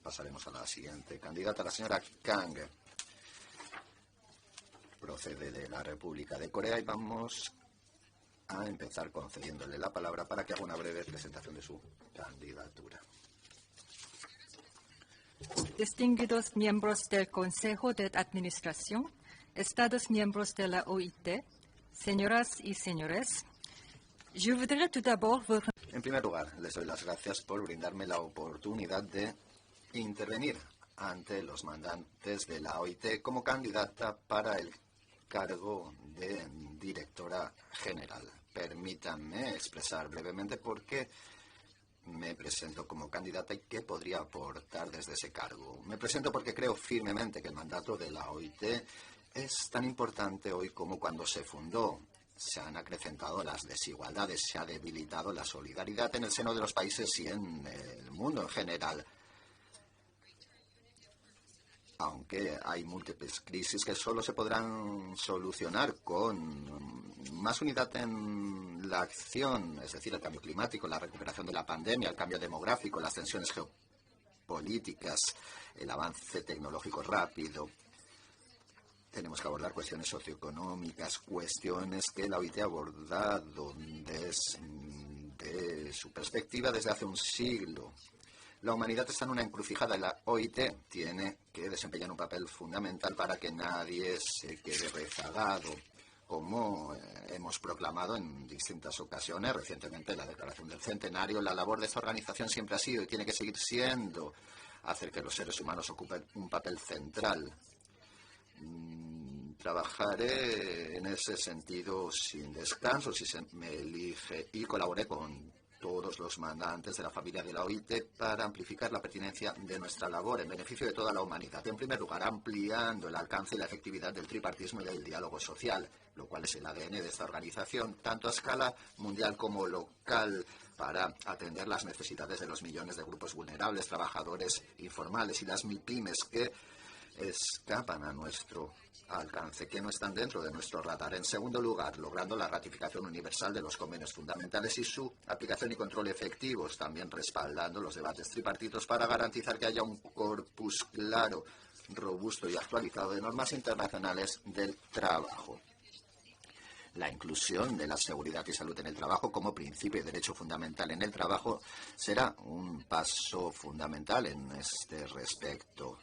Pasaremos a la siguiente candidata, la señora Kang. Procede de la República de Corea y vamos a empezar concediéndole la palabra para que haga una breve presentación de su candidatura. Distinguidos miembros del Consejo de Administración, Estados miembros de la OIT, señoras y señores, je voudrais tout d'abord vous... En primer lugar, les doy las gracias por brindarme la oportunidad de intervenir ante los mandantes de la OIT como candidata para el cargo de directora general. Permítanme expresar brevemente por qué me presento como candidata y qué podría aportar desde ese cargo. Me presento porque creo firmemente que el mandato de la OIT es tan importante hoy como cuando se fundó. Se han acrecentado las desigualdades, se ha debilitado la solidaridad en el seno de los países y en el mundo en general. Aunque hay múltiples crisis que solo se podrán solucionar con más unidad en la acción, es decir, el cambio climático, la recuperación de la pandemia, el cambio demográfico, las tensiones geopolíticas, el avance tecnológico rápido. Tenemos que abordar cuestiones socioeconómicas, cuestiones que la OIT ha abordado desde su perspectiva desde hace un siglo. La humanidad está en una encrucijada y la OIT tiene que desempeñar un papel fundamental para que nadie se quede rezagado, como hemos proclamado en distintas ocasiones, recientemente la declaración del centenario. La labor de esta organización siempre ha sido y tiene que seguir siendo hacer que los seres humanos ocupen un papel central. Trabajaré en ese sentido sin descanso si se me elige y colaboré con todos los mandantes de la familia de la OIT para amplificar la pertinencia de nuestra labor en beneficio de toda la humanidad. En primer lugar, ampliando el alcance y la efectividad del tripartismo y del diálogo social, lo cual es el ADN de esta organización, tanto a escala mundial como local, para atender las necesidades de los millones de grupos vulnerables, trabajadores informales y las MIPYMES que escapan a nuestro alcance, que no están dentro de nuestro radar. En segundo lugar, logrando la ratificación universal de los convenios fundamentales y su aplicación y control efectivos, también respaldando los debates tripartitos para garantizar que haya un corpus claro, robusto y actualizado de normas internacionales del trabajo. La inclusión de la seguridad y salud en el trabajo como principio y derecho fundamental en el trabajo será un paso fundamental en este respecto.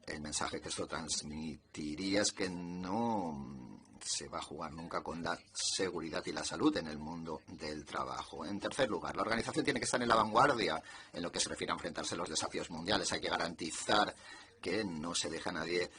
El mensaje que esto transmitiría es que no se va a jugar nunca con la seguridad y la salud en el mundo del trabajo. En tercer lugar, la organización tiene que estar en la vanguardia en lo que se refiere a enfrentarse a los desafíos mundiales. Hay que garantizar que no se deje a nadie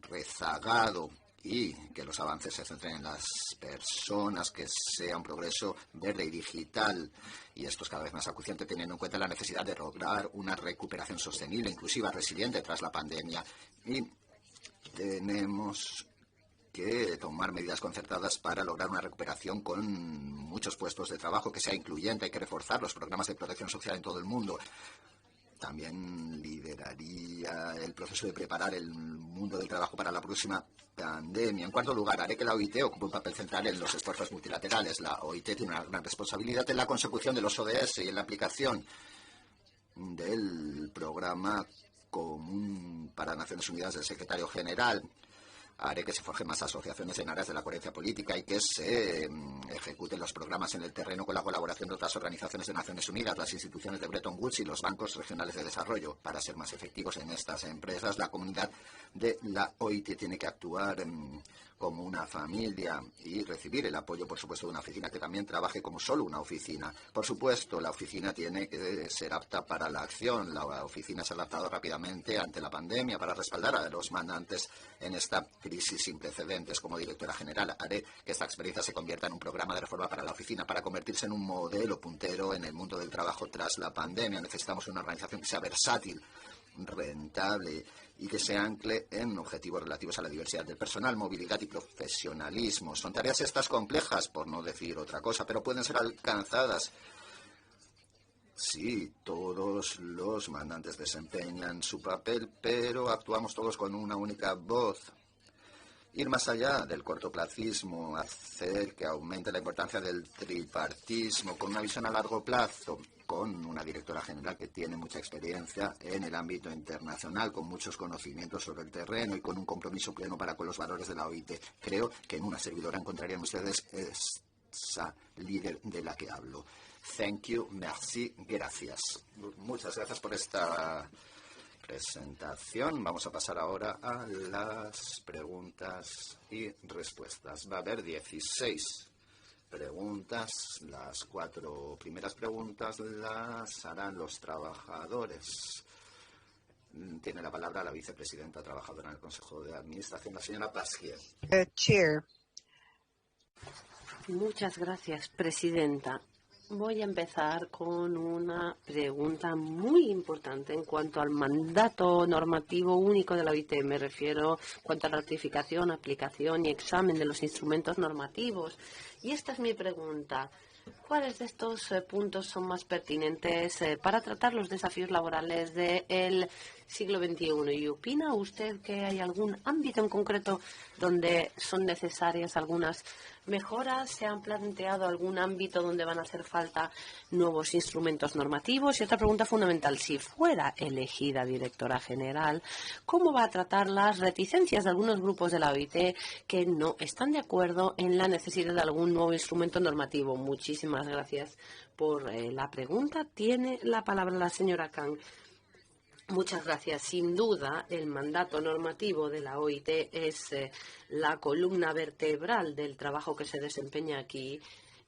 rezagado y que los avances se centren en las personas, que sea un progreso verde y digital. Y esto es cada vez más acuciante teniendo en cuenta la necesidad de lograr una recuperación sostenible, inclusiva, resiliente tras la pandemia. Y tenemos que tomar medidas concertadas para lograr una recuperación con muchos puestos de trabajo, que sea incluyente. Hay que reforzar los programas de protección social en todo el mundo. También lideraría el proceso de preparar el mundo del trabajo para la próxima pandemia. En cuarto lugar, haré que la OIT ocupe un papel central en los esfuerzos multilaterales. La OIT tiene una gran responsabilidad en la consecución de los ODS y en la aplicación del programa común para Naciones Unidas del secretario general. Haré que se forjen más asociaciones en áreas de la coherencia política y que se ejecuten los programas en el terreno con la colaboración de otras organizaciones de Naciones Unidas, las instituciones de Bretton Woods y los bancos regionales de desarrollo. Para ser más efectivos en estas empresas, la comunidad de la OIT tiene que actuar como una familia y recibir el apoyo, por supuesto, de una oficina que también trabaje como solo una oficina. Por supuesto, la oficina tiene que ser apta para la acción. La oficina se ha adaptado rápidamente ante la pandemia para respaldar a los mandantes en esta crisis sin precedentes. Como directora general, haré que esta experiencia se convierta en un programa de reforma para la oficina, para convertirse en un modelo puntero en el mundo del trabajo tras la pandemia. Necesitamos una organización que sea versátil, rentable y que se ancle en objetivos relativos a la diversidad del personal, movilidad y profesionalismo. Son tareas estas complejas, por no decir otra cosa, pero pueden ser alcanzadas si todos los mandantes desempeñan su papel, pero actuamos todos con una única voz. ir más allá del cortoplacismo, hacer que aumente la importancia del tripartismo con una visión a largo plazo, con una directora general que tiene mucha experiencia en el ámbito internacional, con muchos conocimientos sobre el terreno y con un compromiso pleno para con los valores de la OIT. Creo que en una servidora encontrarían ustedes esa líder de la que hablo. Thank you, merci, gracias. Muchas gracias por esta presentación. Vamos a pasar ahora a las preguntas y respuestas. Va a haber 16 preguntas. Las 4 primeras preguntas las harán los trabajadores. Tiene la palabra la vicepresidenta trabajadora en el Consejo de Administración, la señora Pasquier. Chair. Muchas gracias, presidenta. Voy a empezar con una pregunta muy importante en cuanto al mandato normativo único de la OIT. Me refiero en cuanto a ratificación, aplicación y examen de los instrumentos normativos. Y esta es mi pregunta. ¿Cuáles de estos puntos son más pertinentes para tratar los desafíos laborales del siglo XXI? ¿Y opina usted que hay algún ámbito en concreto donde son necesarias algunas mejoras? ¿Se han planteado algún ámbito donde van a hacer falta nuevos instrumentos normativos? Y otra pregunta fundamental, si fuera elegida directora general, ¿cómo va a tratar las reticencias de algunos grupos de la OIT que no están de acuerdo en la necesidad de algún nuevo instrumento normativo? Muchísimas gracias por la pregunta. Tiene la palabra la señora Kang. Muchas gracias. Sin duda, el mandato normativo de la OIT es la columna vertebral del trabajo que se desempeña aquí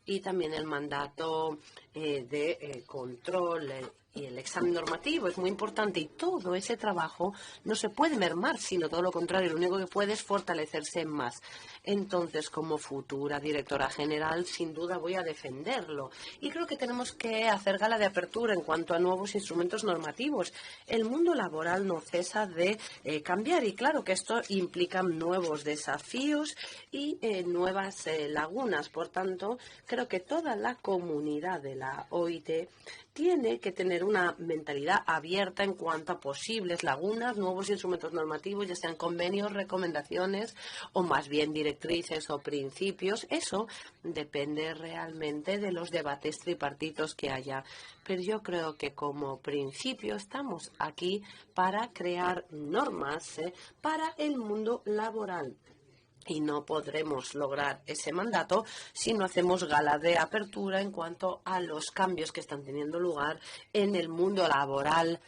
y también el mandato de control y el examen normativo es muy importante y todo ese trabajo no se puede mermar, sino todo lo contrario, lo único que puede es fortalecerse más. Entonces, como futura directora general, sin duda voy a defenderlo. Y creo que tenemos que hacer gala de apertura en cuanto a nuevos instrumentos normativos. El mundo laboral no cesa de cambiar y claro que esto implica nuevos desafíos y nuevas lagunas. Por tanto, creo que toda la comunidad de la OIT tiene que tener una mentalidad abierta en cuanto a posibles lagunas, nuevos instrumentos normativos, ya sean convenios, recomendaciones o más bien directrices o principios. Eso depende realmente de los debates tripartitos que haya. Pero yo creo que como principio estamos aquí para crear normas para el mundo laboral. Y no podremos lograr ese mandato si no hacemos gala de apertura en cuanto a los cambios que están teniendo lugar en el mundo laboral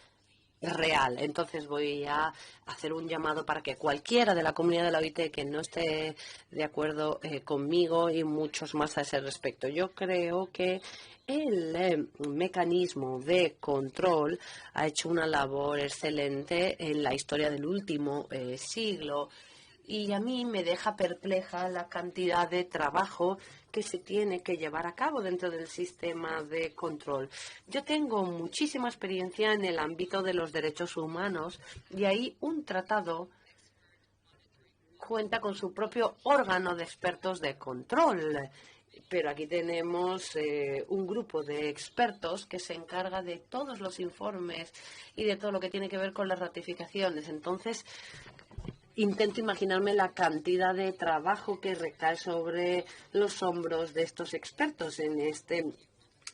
real. Entonces voy a hacer un llamado para que cualquiera de la comunidad de la OIT que no esté de acuerdo conmigo y muchos más a ese respecto. Yo creo que el mecanismo de control ha hecho una labor excelente en la historia del último siglo. Y a mí me deja perpleja la cantidad de trabajo que se tiene que llevar a cabo dentro del sistema de control. Yo tengo muchísima experiencia en el ámbito de los derechos humanos y ahí un tratado cuenta con su propio órgano de expertos de control. Pero aquí tenemos un grupo de expertos que se encarga de todos los informes y de todo lo que tiene que ver con las ratificaciones. Entonces, intento imaginarme la cantidad de trabajo que recae sobre los hombros de estos expertos en este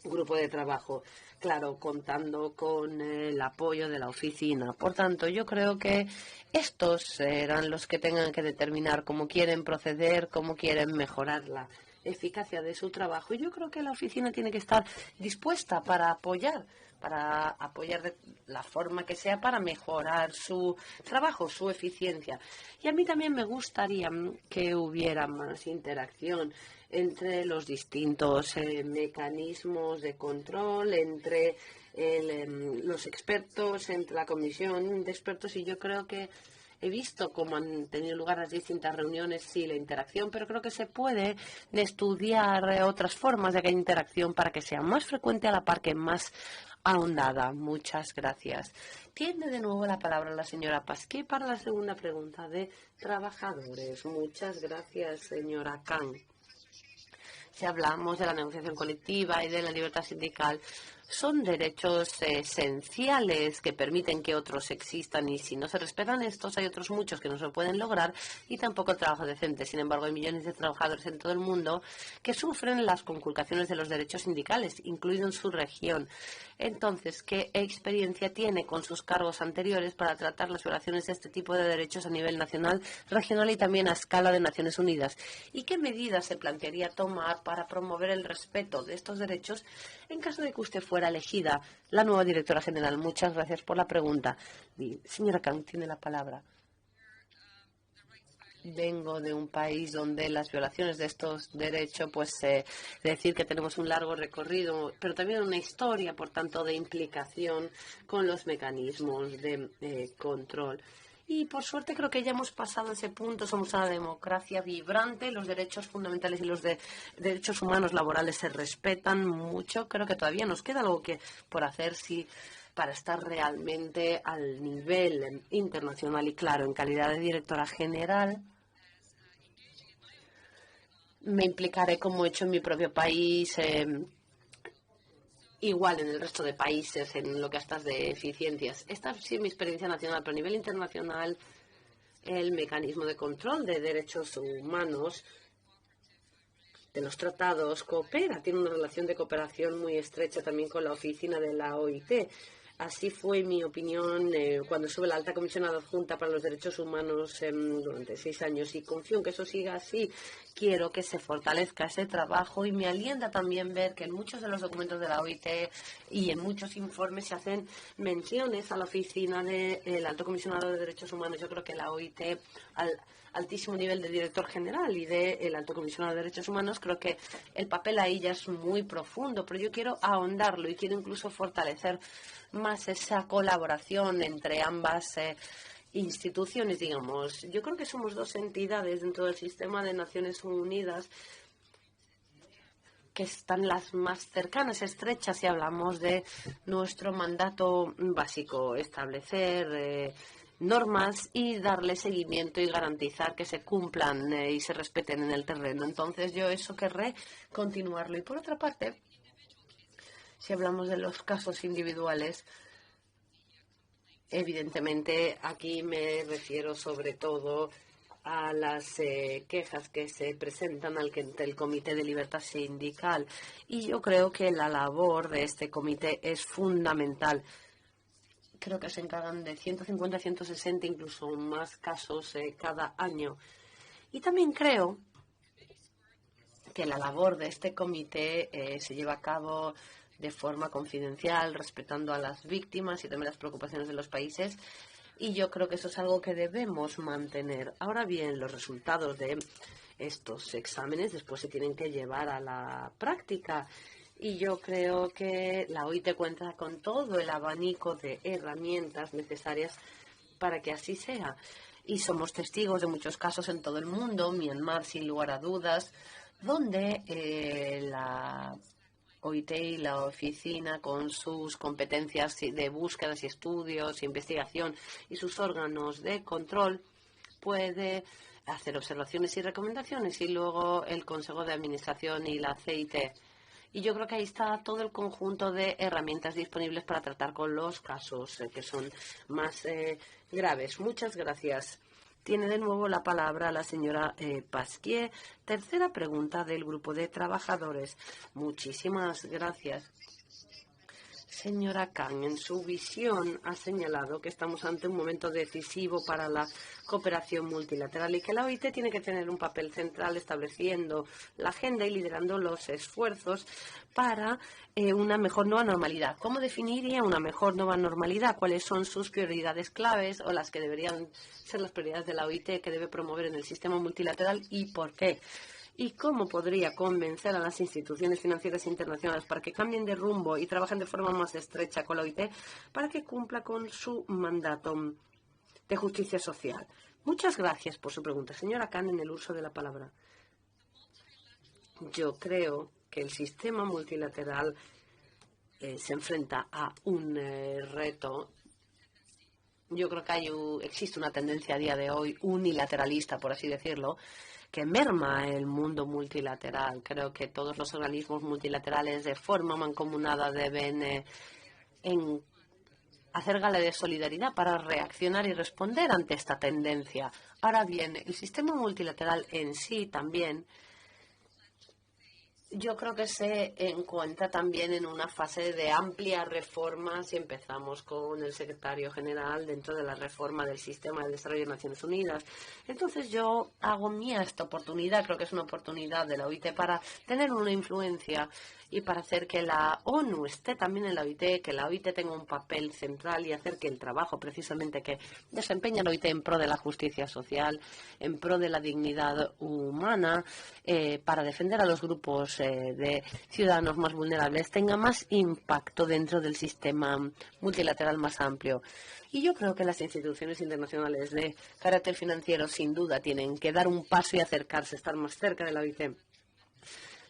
grupo de trabajo, claro, contando con el apoyo de la oficina. Por tanto, yo creo que estos serán los que tengan que determinar cómo quieren proceder, cómo quieren mejorar la eficacia de su trabajo. Y yo creo que la oficina tiene que estar dispuesta para apoyar de la forma que sea para mejorar su trabajo, su eficiencia. Y a mí también me gustaría que hubiera más interacción entre los distintos mecanismos de control, entre los expertos, entre la comisión de expertos, y yo creo que he visto cómo han tenido lugar las distintas reuniones, sí, la interacción, pero creo que se puede estudiar otras formas de que haya interacción para que sea más frecuente a la par que más ahondada. Muchas gracias. Tiene de nuevo la palabra la señora Pasqué para la segunda pregunta de trabajadores. Muchas gracias, señora Kang. Si hablamos de la negociación colectiva y de la libertad sindical, son derechos esenciales que permiten que otros existan, y si no se respetan estos hay otros muchos que no se pueden lograr, y tampoco trabajo decente. Sin embargo, hay millones de trabajadores en todo el mundo que sufren las conculcaciones de los derechos sindicales, incluido en su región. Entonces, ¿qué experiencia tiene con sus cargos anteriores para tratar las violaciones de este tipo de derechos a nivel nacional, regional y también a escala de Naciones Unidas? ¿Y qué medidas se plantearía tomar para promover el respeto de estos derechos en caso de que usted fuera elegida la nueva directora general? Muchas gracias por la pregunta. Señora Kang, tiene la palabra. Vengo de un país donde las violaciones de estos derechos, decir que tenemos un largo recorrido, pero también una historia, por tanto, de implicación con los mecanismos de control. Y por suerte creo que ya hemos pasado ese punto. Somos una democracia vibrante, los derechos fundamentales y los derechos humanos laborales se respetan mucho. Creo que todavía nos queda algo por hacer para estar realmente al nivel internacional. Y claro, en calidad de directora general, me implicaré como he hecho en mi propio país, igual en el resto de países, en lo que estas deficiencias. Esta ha sido mi experiencia nacional, pero a nivel internacional, el mecanismo de control de derechos humanos de los tratados coopera, tiene una relación de cooperación muy estrecha también con la oficina de la OIT. Así fue mi opinión cuando estuve la alta comisionada adjunta para los derechos humanos durante 6 años, y confío en que eso siga así. Quiero que se fortalezca ese trabajo, y me alienta también ver que en muchos de los documentos de la OIT y en muchos informes se hacen menciones a la oficina del alto comisionado de derechos humanos. Yo creo que la OIT, al altísimo nivel de director general y del alto comisionado de derechos humanos, creo que el papel ahí ya es muy profundo, pero yo quiero ahondarlo y quiero incluso fortalecer más esa colaboración entre ambas instituciones, digamos. Yo creo que somos dos entidades dentro del sistema de Naciones Unidas que están las más cercanas, estrechas, si hablamos de nuestro mandato básico: establecer normas y darle seguimiento y garantizar que se cumplan y se respeten en el terreno. Entonces yo eso querré continuarlo. Y por otra parte, si hablamos de los casos individuales, evidentemente aquí me refiero sobre todo a las quejas que se presentan ante el Comité de Libertad Sindical. Y yo creo que la labor de este comité es fundamental. Creo que se encargan de 150, 160, incluso más casos cada año. Y también creo que la labor de este comité se lleva a cabo de forma confidencial, respetando a las víctimas y también las preocupaciones de los países. Y yo creo que eso es algo que debemos mantener. Ahora bien, los resultados de estos exámenes después se tienen que llevar a la práctica. Y yo creo que la OIT cuenta con todo el abanico de herramientas necesarias para que así sea. Y somos testigos de muchos casos en todo el mundo, Myanmar sin lugar a dudas, donde la OIT y la oficina, con sus competencias de búsquedas y estudios, investigación y sus órganos de control, puede hacer observaciones y recomendaciones, y luego el Consejo de Administración y la CIT. Y yo creo que ahí está todo el conjunto de herramientas disponibles para tratar con los casos que son más graves. Muchas gracias. Tiene de nuevo la palabra la señora Pasquier. Tercera pregunta del grupo de trabajadores. Muchísimas gracias. Señora Kang, en su visión ha señalado que estamos ante un momento decisivo para la cooperación multilateral y que la OIT tiene que tener un papel central estableciendo la agenda y liderando los esfuerzos para una mejor nueva normalidad. ¿Cómo definiría una mejor nueva normalidad? ¿Cuáles son sus prioridades claves o las que deberían ser las prioridades de la OIT que debe promover en el sistema multilateral y por qué? ¿Y cómo podría convencer a las instituciones financieras internacionales para que cambien de rumbo y trabajen de forma más estrecha con la OIT para que cumpla con su mandato de justicia social? Muchas gracias por su pregunta. Señora Khan, en el uso de la palabra. Yo creo que el sistema multilateral se enfrenta a un reto. Yo creo que existe una tendencia a día de hoy unilateralista, por así decirlo, que merma el mundo multilateral. Creo que todos los organismos multilaterales de forma mancomunada deben hacer gala de solidaridad para reaccionar y responder ante esta tendencia. Ahora bien, el sistema multilateral en sí también, yo creo que se encuentra también en una fase de amplia reforma si empezamos con el secretario general dentro de la reforma del sistema de desarrollo de Naciones Unidas. Entonces yo hago mía esta oportunidad, creo que es una oportunidad de la OIT para tener una influencia y para hacer que la ONU esté también en la OIT, que la OIT tenga un papel central y hacer que el trabajo precisamente que desempeña la OIT en pro de la justicia social, en pro de la dignidad humana, para defender a los grupos de ciudadanos más vulnerables, tenga más impacto dentro del sistema multilateral más amplio. Y yo creo que las instituciones internacionales de carácter financiero sin duda tienen que dar un paso y acercarse, estar más cerca de la OIT.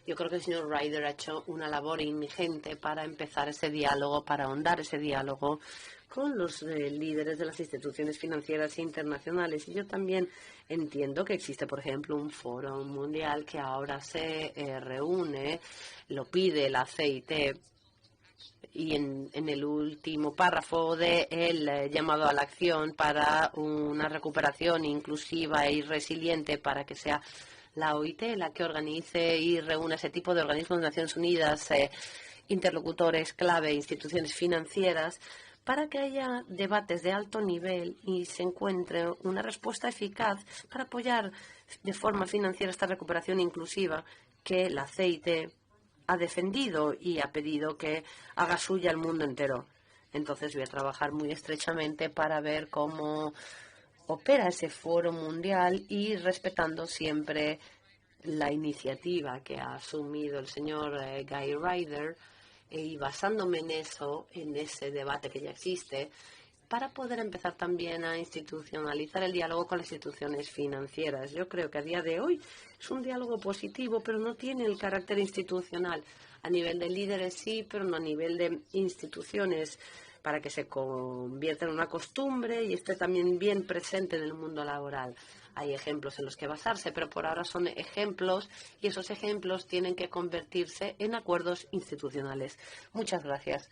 Yo creo que el señor Ryder ha hecho una labor ingente para empezar ese diálogo, para ahondar ese diálogo con los líderes de las instituciones financieras internacionales. Y yo también entiendo que existe, por ejemplo, un foro mundial que ahora se reúne, lo pide la CIT, y en el último párrafo del llamado a la acción para una recuperación inclusiva y resiliente para que sea la OIT la que organice y reúna ese tipo de organismos de Naciones Unidas, interlocutores clave, instituciones financieras, para que haya debates de alto nivel y se encuentre una respuesta eficaz para apoyar de forma financiera esta recuperación inclusiva que la CIT ha defendido y ha pedido que haga suya el mundo entero. Entonces voy a trabajar muy estrechamente para ver cómo opera ese foro mundial y respetando siempre la iniciativa que ha asumido el señor Guy Ryder y basándome en eso, en ese debate que ya existe, para poder empezar también a institucionalizar el diálogo con las instituciones financieras. Yo creo que a día de hoy es un diálogo positivo, pero no tiene el carácter institucional. A nivel de líderes sí, pero no a nivel de instituciones, para que se convierta en una costumbre y esté también bien presente en el mundo laboral. Hay ejemplos en los que basarse, pero por ahora son ejemplos y esos ejemplos tienen que convertirse en acuerdos institucionales. Muchas gracias.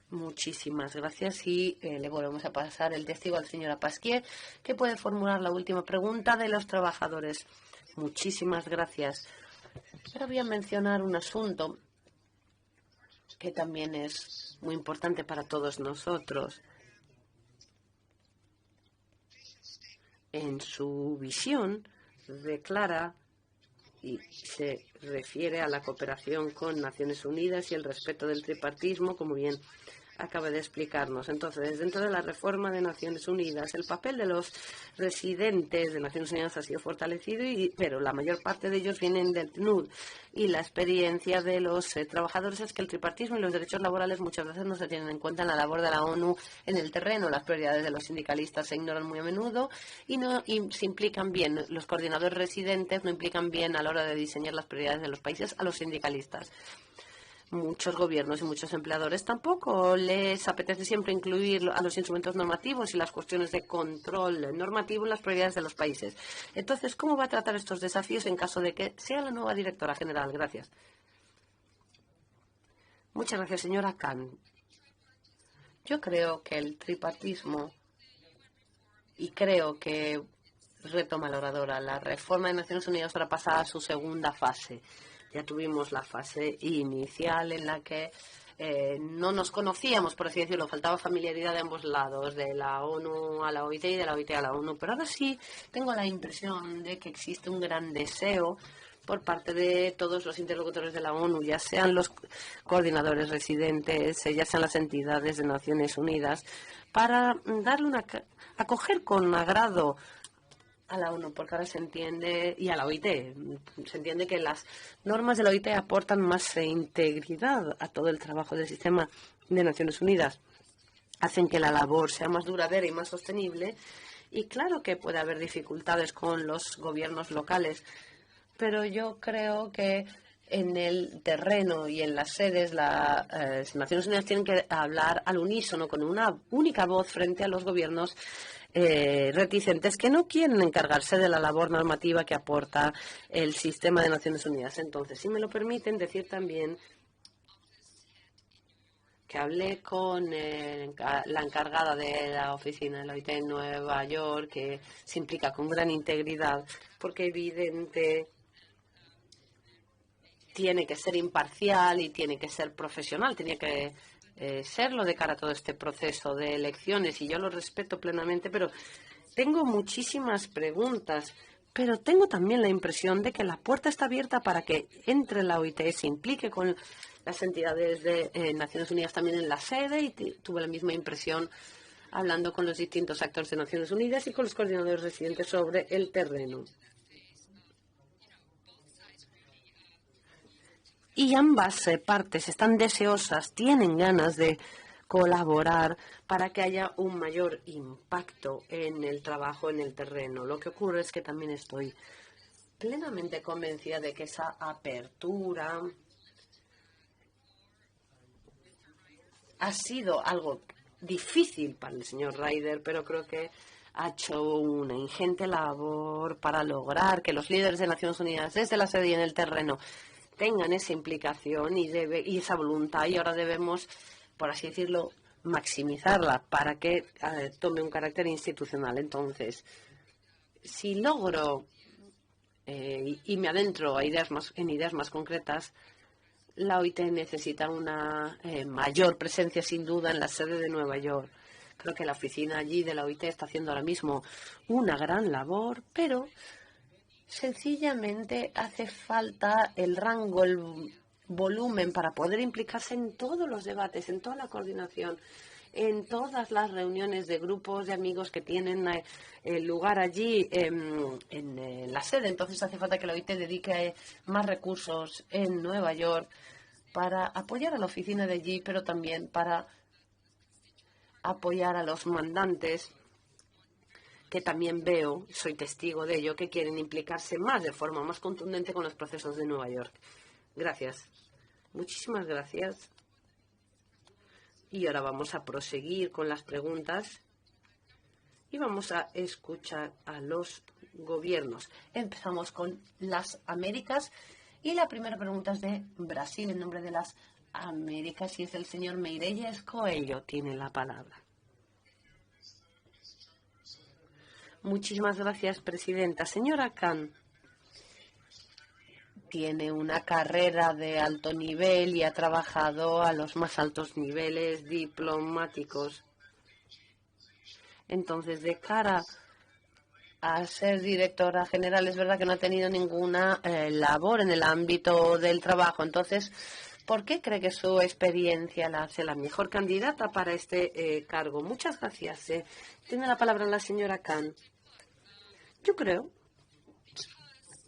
Muchísimas gracias y le volvemos a pasar el testigo al señor Pasquier, que puede formular la última pregunta de los trabajadores. Muchísimas gracias. Ahora voy a mencionar un asunto que también es muy importante para todos nosotros. En su visión declara y se refiere a la cooperación con Naciones Unidas y el respeto del tripartismo, como bien acaba de explicarnos. Entonces, dentro de la reforma de Naciones Unidas, el papel de los residentes de Naciones Unidas ha sido fortalecido, pero la mayor parte de ellos vienen del PNUD. Y la experiencia de los trabajadores es que el tripartismo y los derechos laborales muchas veces no se tienen en cuenta en la labor de la ONU en el terreno. Las prioridades de los sindicalistas se ignoran muy a menudo y se implican bien. Los coordinadores residentes no implican bien a la hora de diseñar las prioridades de los países a los sindicalistas. Muchos gobiernos y muchos empleadores tampoco les apetece siempre incluir a los instrumentos normativos y las cuestiones de control normativo en las prioridades de los países. Entonces, ¿cómo va a tratar estos desafíos en caso de que sea la nueva directora general? Gracias. Muchas gracias, señora Khan. Yo creo que el tripartismo, y creo que retoma la oradora, la reforma de Naciones Unidas ahora pasa a su segunda fase. Ya tuvimos la fase inicial en la que no nos conocíamos, por así decirlo, faltaba familiaridad de ambos lados, de la ONU a la OIT y de la OIT a la ONU. Pero ahora sí tengo la impresión de que existe un gran deseo por parte de todos los interlocutores de la ONU, ya sean los coordinadores residentes, ya sean las entidades de Naciones Unidas, para darle acoger con agrado a la ONU, porque ahora se entiende, y a la OIT, se entiende que las normas de la OIT aportan más integridad a todo el trabajo del sistema de Naciones Unidas, hacen que la labor sea más duradera y más sostenible, y claro que puede haber dificultades con los gobiernos locales, pero yo creo que en el terreno y en las sedes las Naciones Unidas tienen que hablar al unísono, con una única voz frente a los gobiernos reticentes, que no quieren encargarse de la labor normativa que aporta el sistema de Naciones Unidas. Entonces, si me lo permiten, decir también que hablé con la encargada de la oficina de la OIT en Nueva York, que se implica con gran integridad, porque evidente tiene que ser imparcial y tiene que ser profesional, tiene que serlo de cara a todo este proceso de elecciones, y yo lo respeto plenamente, pero tengo muchísimas preguntas. Pero tengo también la impresión de que la puerta está abierta para que entre la OIT, se implique con las entidades de Naciones Unidas también en la sede, y tuve la misma impresión hablando con los distintos actores de Naciones Unidas y con los coordinadores residentes sobre el terreno. Y ambas partes están deseosas, tienen ganas de colaborar para que haya un mayor impacto en el trabajo en el terreno. Lo que ocurre es que también estoy plenamente convencida de que esa apertura ha sido algo difícil para el señor Ryder, pero creo que ha hecho una ingente labor para lograr que los líderes de Naciones Unidas desde la sede y en el terreno tengan esa implicación y esa voluntad, y ahora debemos, por así decirlo, maximizarla para que tome un carácter institucional. Entonces, si logro y me adentro en ideas más concretas, la OIT necesita una mayor presencia, sin duda, en la sede de Nueva York. Creo que la oficina allí de la OIT está haciendo ahora mismo una gran labor, pero sencillamente hace falta el rango, el volumen para poder implicarse en todos los debates, en toda la coordinación, en todas las reuniones de grupos de amigos que tienen lugar allí en la sede. Entonces hace falta que la OIT dedique más recursos en Nueva York para apoyar a la oficina de allí, pero también para apoyar a los mandantes, que también veo, soy testigo de ello, que quieren implicarse más, de forma más contundente, con los procesos de Nueva York. Gracias. Muchísimas gracias. Y ahora vamos a proseguir con las preguntas y vamos a escuchar a los gobiernos. Empezamos con las Américas y la primera pregunta es de Brasil, en nombre de las Américas, y es el señor Meirelles Coelho. Tiene la palabra. Muchísimas gracias, presidenta. Señora Khan, tiene una carrera de alto nivel y ha trabajado a los más altos niveles diplomáticos. Entonces, de cara a ser directora general, es verdad que no ha tenido ninguna labor en el ámbito del trabajo. Entonces, ¿por qué cree que su experiencia la hace la mejor candidata para este cargo? Muchas gracias. Tiene la palabra la señora Khan. Yo creo,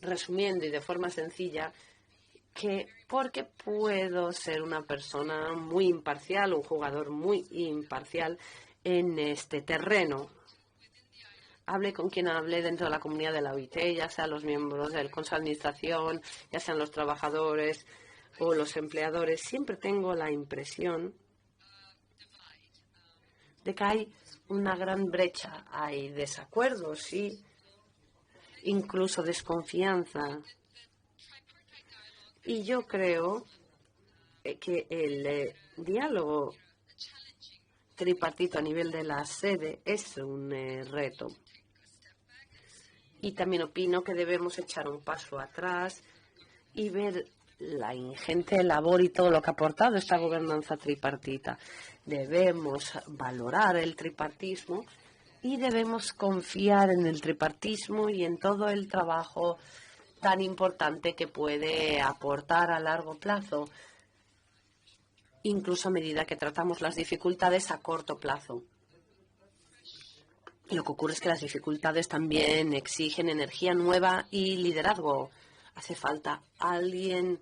resumiendo y de forma sencilla, que porque puedo ser una persona muy imparcial, un jugador muy imparcial en este terreno. Hable con quien hable dentro de la comunidad de la OIT, ya sean los miembros del Consejo de Administración, ya sean los trabajadores o los empleadores, siempre tengo la impresión de que hay una gran brecha, hay desacuerdos, sí, incluso desconfianza. Y yo creo que el diálogo tripartito a nivel de la sede es un reto. Y también opino que debemos echar un paso atrás y ver la ingente labor y todo lo que ha aportado esta gobernanza tripartita. Debemos valorar el tripartismo y debemos confiar en el tripartismo y en todo el trabajo tan importante que puede aportar a largo plazo, incluso a medida que tratamos las dificultades a corto plazo. Lo que ocurre es que las dificultades también exigen energía nueva y liderazgo. Hace falta alguien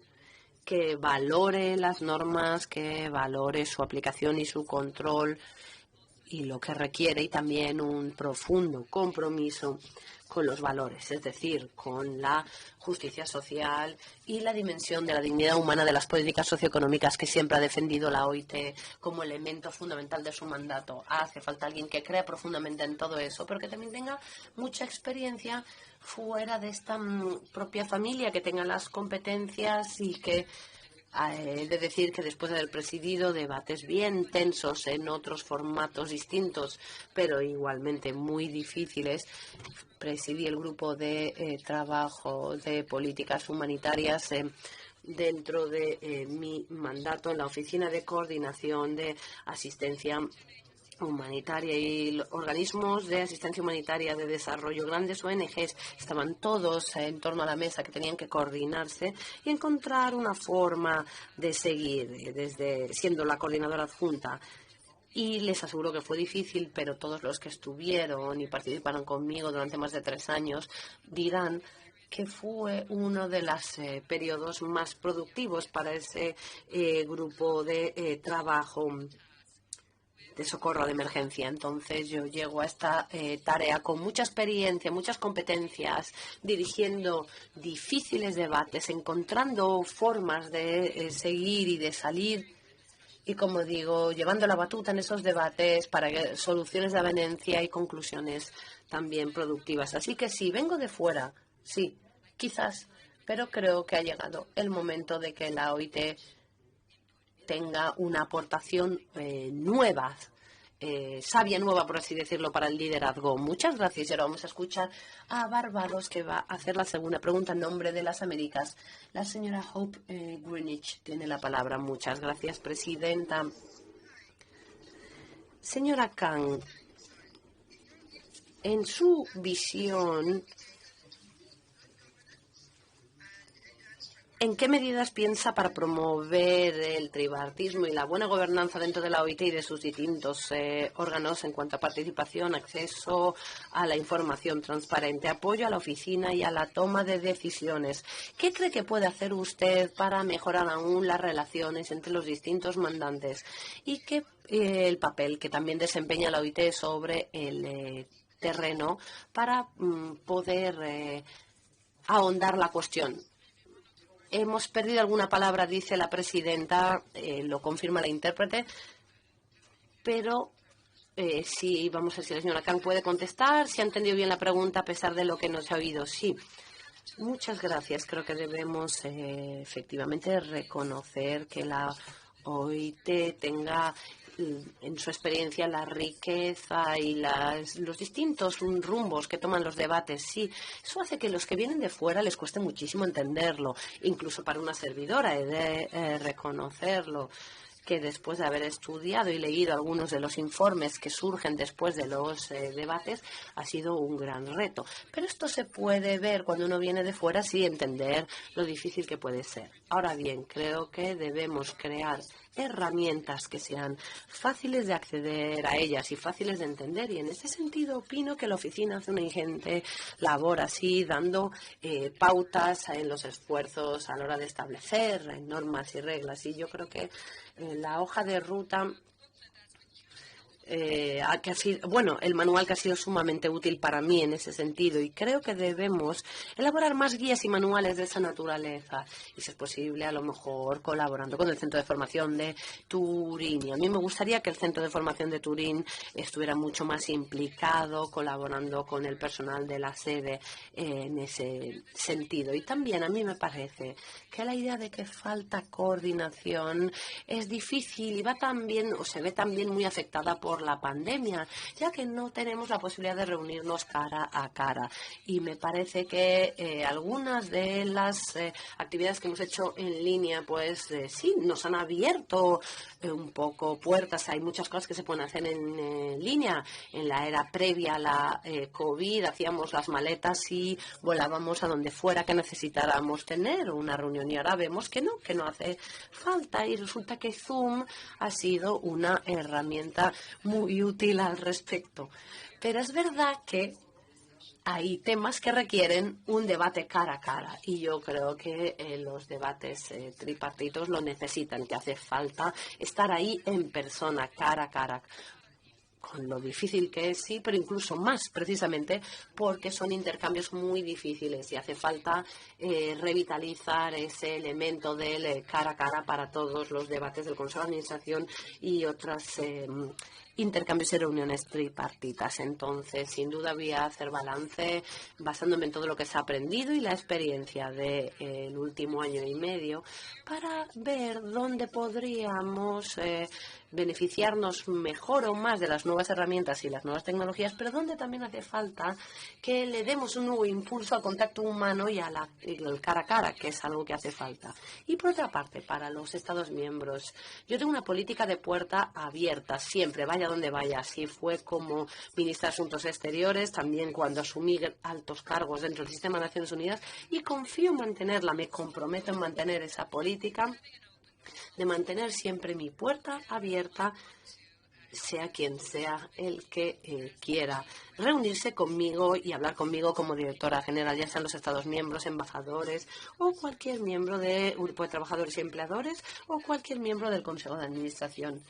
que valore las normas, que valore su aplicación y su control y lo que requiere, y también un profundo compromiso con los valores, es decir, con la justicia social y la dimensión de la dignidad humana de las políticas socioeconómicas que siempre ha defendido la OIT como elemento fundamental de su mandato. Hace falta alguien que crea profundamente en todo eso, pero que también tenga mucha experiencia fuera de esta propia familia, que tenga las competencias y que de decir que después de haber presidido debates bien tensos en otros formatos distintos, pero igualmente muy difíciles, presidí el grupo de trabajo de políticas humanitarias dentro de mi mandato en la Oficina de Coordinación de Asistencia Humanitaria, y organismos de asistencia humanitaria de desarrollo, grandes ONGs, estaban todos en torno a la mesa, que tenían que coordinarse y encontrar una forma de seguir, desde siendo la coordinadora adjunta. Y les aseguro que fue difícil, pero todos los que estuvieron y participaron conmigo durante más de 3 años dirán que fue uno de los periodos más productivos para ese grupo de trabajo de socorro de emergencia. Entonces yo llego a esta tarea con mucha experiencia, muchas competencias, dirigiendo difíciles debates, encontrando formas de seguir y de salir, y como digo, llevando la batuta en esos debates para soluciones de avenencia y conclusiones también productivas. Así que sí, vengo de fuera, sí, quizás, pero creo que ha llegado el momento de que la OIT tenga una aportación nueva, savia nueva, por así decirlo, para el liderazgo. Muchas gracias. Y ahora vamos a escuchar a Barbados, que va a hacer la segunda pregunta en nombre de las Américas. La señora Hope Greenwich tiene la palabra. Muchas gracias, presidenta. Señora Kang, en su visión, ¿en qué medidas piensa para promover el tripartismo y la buena gobernanza dentro de la OIT y de sus distintos órganos en cuanto a participación, acceso a la información transparente, apoyo a la oficina y a la toma de decisiones? ¿Qué cree que puede hacer usted para mejorar aún las relaciones entre los distintos mandantes? ¿Y qué el papel que también desempeña la OIT sobre el terreno para poder ahondar la cuestión? Hemos perdido alguna palabra, dice la presidenta, lo confirma la intérprete, pero sí, vamos a ver si la señora Kang puede contestar, si ha entendido bien la pregunta a pesar de lo que nos ha oído. Sí, muchas gracias. Creo que debemos efectivamente reconocer que la OIT tenga en su experiencia la riqueza y los distintos rumbos que toman los debates. Sí, eso hace que los que vienen de fuera les cueste muchísimo entenderlo, incluso para una servidora he de reconocerlo, que después de haber estudiado y leído algunos de los informes que surgen después de los debates, ha sido un gran reto. Pero esto se puede ver cuando uno viene de fuera, sí, entender lo difícil que puede ser. Ahora bien, creo que debemos crear herramientas que sean fáciles de acceder a ellas y fáciles de entender, y en ese sentido opino que la oficina hace una ingente labor así, dando pautas en los esfuerzos a la hora de establecer normas y reglas, y yo creo que la hoja de ruta el manual que ha sido sumamente útil para mí en ese sentido, y creo que debemos elaborar más guías y manuales de esa naturaleza, y si es posible a lo mejor colaborando con el Centro de Formación de Turín. Y a mí me gustaría que el Centro de Formación de Turín estuviera mucho más implicado, colaborando con el personal de la sede en ese sentido. Y también a mí me parece que la idea de que falta coordinación es difícil y va también, o se ve también muy afectada por la pandemia, ya que no tenemos la posibilidad de reunirnos cara a cara. Y me parece que algunas de las actividades que hemos hecho en línea, pues sí, nos han abierto un poco puertas. Hay muchas cosas que se pueden hacer en línea. En la era previa a la COVID hacíamos las maletas y volábamos a donde fuera que necesitáramos tener una reunión, y ahora vemos que no hace falta, y resulta que Zoom ha sido una herramienta muy útil al respecto. Pero es verdad que hay temas que requieren un debate cara a cara, y yo creo que los debates tripartitos lo necesitan, que hace falta estar ahí en persona, cara a cara, con lo difícil que es, sí, pero incluso más precisamente porque son intercambios muy difíciles y hace falta revitalizar ese elemento del cara a cara para todos los debates del Consejo de Administración y otras intercambios y reuniones tripartitas. Entonces, sin duda voy a hacer balance basándome en todo lo que se ha aprendido y la experiencia del último año y medio para ver dónde podríamos beneficiarnos mejor o más de las nuevas herramientas y las nuevas tecnologías, pero donde también hace falta que le demos un nuevo impulso al contacto humano y al cara a cara, que es algo que hace falta. Y por otra parte, para los Estados miembros, yo tengo una política de puerta abierta, siempre, vaya donde vaya. Así fue como ministra de Asuntos Exteriores, también cuando asumí altos cargos dentro del sistema de Naciones Unidas, y confío en mantenerla, me comprometo en mantener esa política de mantener siempre mi puerta abierta, sea quien sea el que quiera reunirse conmigo y hablar conmigo como directora general, ya sean los Estados miembros, embajadores o cualquier miembro de un grupo de trabajadores y empleadores o cualquier miembro del Consejo de Administración.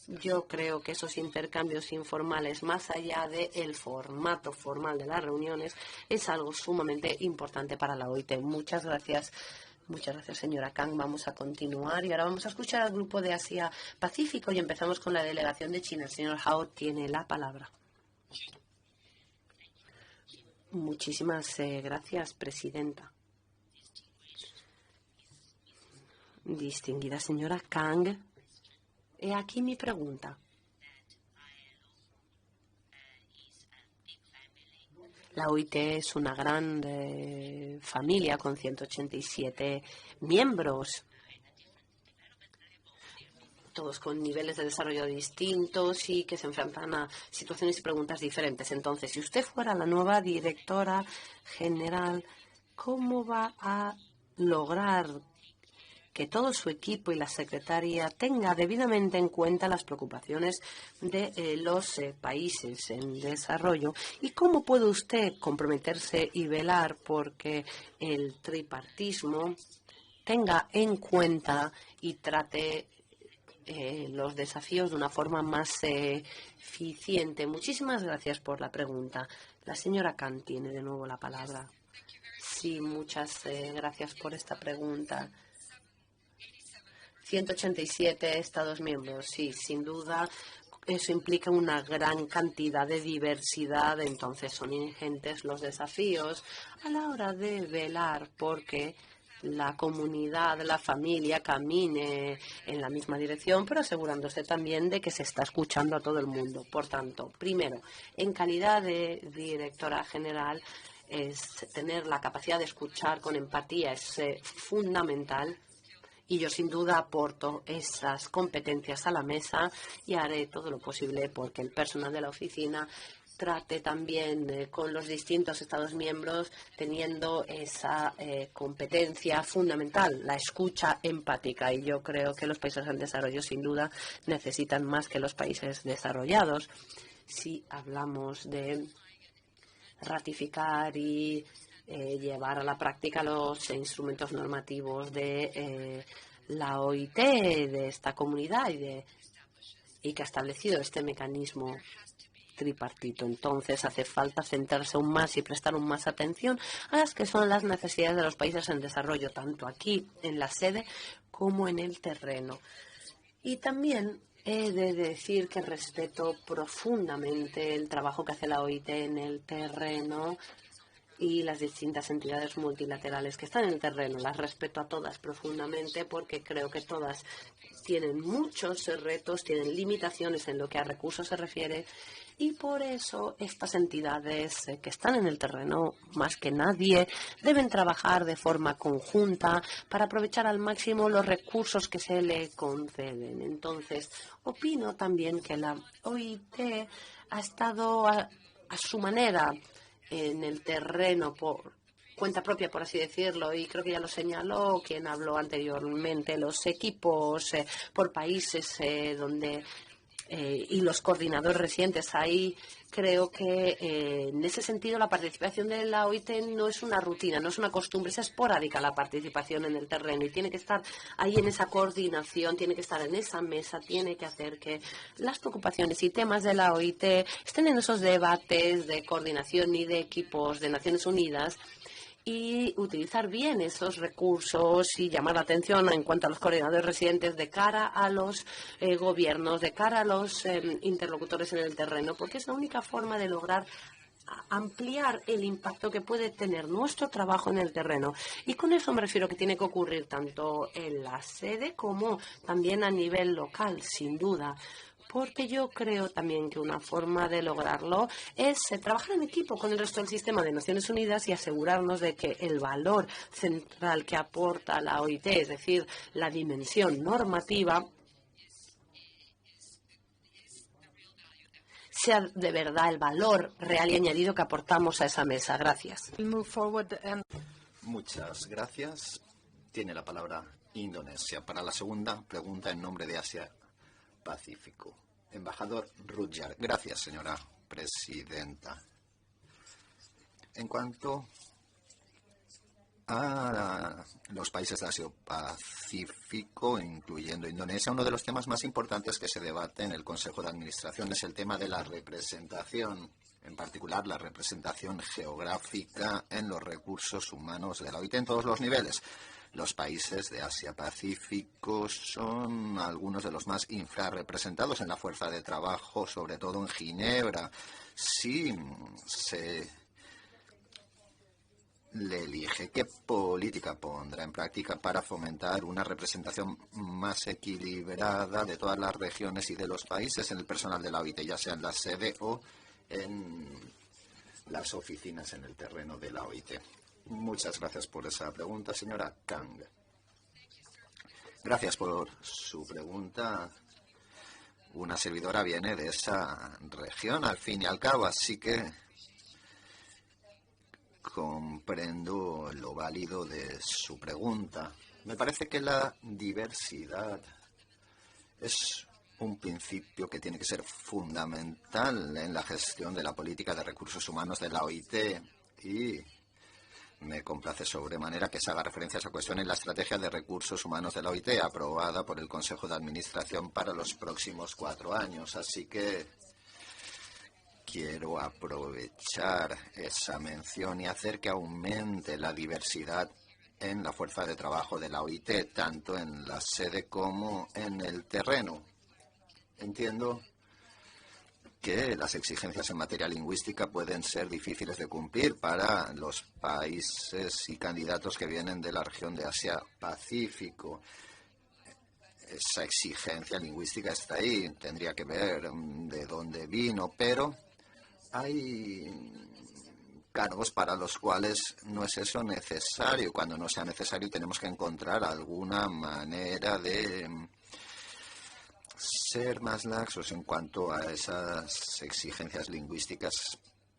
Yo creo que esos intercambios informales, más allá del formato formal de las reuniones, es algo sumamente importante para la OIT. Muchas gracias. Muchas gracias, señora Kang. Vamos a continuar y ahora vamos a escuchar al grupo de Asia-Pacífico y empezamos con la delegación de China. El señor Hao tiene la palabra. Muchísimas gracias, presidenta. Distinguida señora Kang, he aquí mi pregunta. La OIT es una gran familia con 187 miembros, todos con niveles de desarrollo distintos y que se enfrentan a situaciones y preguntas diferentes. Entonces, si usted fuera la nueva directora general, ¿cómo va a lograr que todo su equipo y la secretaria tenga debidamente en cuenta las preocupaciones de los países en desarrollo? ¿Y cómo puede usted comprometerse y velar porque el tripartismo tenga en cuenta y trate los desafíos de una forma más eficiente? Muchísimas gracias por la pregunta. La señora Khan tiene de nuevo la palabra. Sí, muchas gracias por esta pregunta. 187 Estados miembros, sí, sin duda. Eso implica una gran cantidad de diversidad, entonces son ingentes los desafíos a la hora de velar porque la comunidad, la familia camine en la misma dirección, pero asegurándose también de que se está escuchando a todo el mundo. Por tanto, primero, en calidad de directora general, es tener la capacidad de escuchar con empatía, es fundamental. Y yo sin duda aporto esas competencias a la mesa y haré todo lo posible porque el personal de la oficina trate también con los distintos Estados miembros teniendo esa competencia fundamental, la escucha empática. Y yo creo que los países en desarrollo sin duda necesitan más que los países desarrollados. Si hablamos de ratificar y llevar a la práctica los instrumentos normativos de la OIT, de esta comunidad y que ha establecido este mecanismo tripartito. Entonces hace falta centrarse aún más y prestar aún más atención a las que son las necesidades de los países en desarrollo, tanto aquí en la sede como en el terreno. Y también he de decir que respeto profundamente el trabajo que hace la OIT en el terreno y las distintas entidades multilaterales que están en el terreno. Las respeto a todas profundamente porque creo que todas tienen muchos retos, tienen limitaciones en lo que a recursos se refiere y por eso estas entidades que están en el terreno más que nadie deben trabajar de forma conjunta para aprovechar al máximo los recursos que se le conceden. Entonces, opino también que la OIT ha estado a su manera en el terreno por cuenta propia, por así decirlo, y creo que ya lo señaló quien habló anteriormente, los equipos por países donde y los coordinadores residentes. Ahí creo que en ese sentido la participación de la OIT no es una rutina, no es una costumbre, es esporádica la participación en el terreno y tiene que estar ahí en esa coordinación, tiene que estar en esa mesa, tiene que hacer que las preocupaciones y temas de la OIT estén en esos debates de coordinación y de equipos de Naciones Unidas y utilizar bien esos recursos y llamar la atención en cuanto a los coordinadores residentes de cara a los gobiernos, de cara a los interlocutores en el terreno, porque es la única forma de lograr ampliar el impacto que puede tener nuestro trabajo en el terreno. Y con eso me refiero que tiene que ocurrir tanto en la sede como también a nivel local, sin duda. Porque yo creo también que una forma de lograrlo es trabajar en equipo con el resto del sistema de Naciones Unidas y asegurarnos de que el valor central que aporta la OIT, es decir, la dimensión normativa, sea de verdad el valor real y añadido que aportamos a esa mesa. Gracias. Muchas gracias. Tiene la palabra Indonesia para la segunda pregunta en nombre de Asia-Pacífico. Embajador Rudjar. Gracias, señora presidenta. En cuanto a los países de Asia-Pacífico, incluyendo Indonesia, uno de los temas más importantes que se debate en el Consejo de Administración es el tema de la representación, en particular la representación geográfica en los recursos humanos de la OIT en todos los niveles. Los países de Asia-Pacífico son algunos de los más infrarrepresentados en la fuerza de trabajo, sobre todo en Ginebra. Si se le elige, ¿qué política pondrá en práctica para fomentar una representación más equilibrada de todas las regiones y de los países en el personal de la OIT, ya sea en la sede o en las oficinas en el terreno de la OIT? Muchas gracias por esa pregunta, señora Kang. Gracias por su pregunta. Una servidora viene de esa región, al fin y al cabo, así que comprendo lo válido de su pregunta. Me parece que la diversidad es un principio que tiene que ser fundamental en la gestión de la política de recursos humanos de la OIT y me complace sobremanera que se haga referencia a esa cuestión en la estrategia de recursos humanos de la OIT aprobada por el Consejo de Administración para los próximos 4 años. Así que quiero aprovechar esa mención y hacer que aumente la diversidad en la fuerza de trabajo de la OIT, tanto en la sede como en el terreno. Entiendo que las exigencias en materia lingüística pueden ser difíciles de cumplir para los países y candidatos que vienen de la región de Asia-Pacífico. Esa exigencia lingüística está ahí, tendría que ver de dónde vino, pero hay cargos para los cuales no es eso necesario. Cuando no sea necesario tenemos que encontrar alguna manera de ser más laxos en cuanto a esas exigencias lingüísticas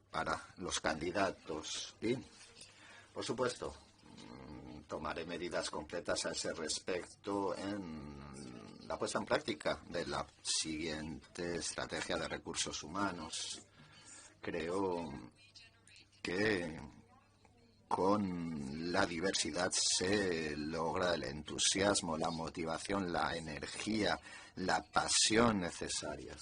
para los candidatos. Y, por supuesto, tomaré medidas concretas a ese respecto en la puesta en práctica de la siguiente estrategia de recursos humanos. Creo que con la diversidad se logra el entusiasmo, la motivación, la energía, la pasión necesarias.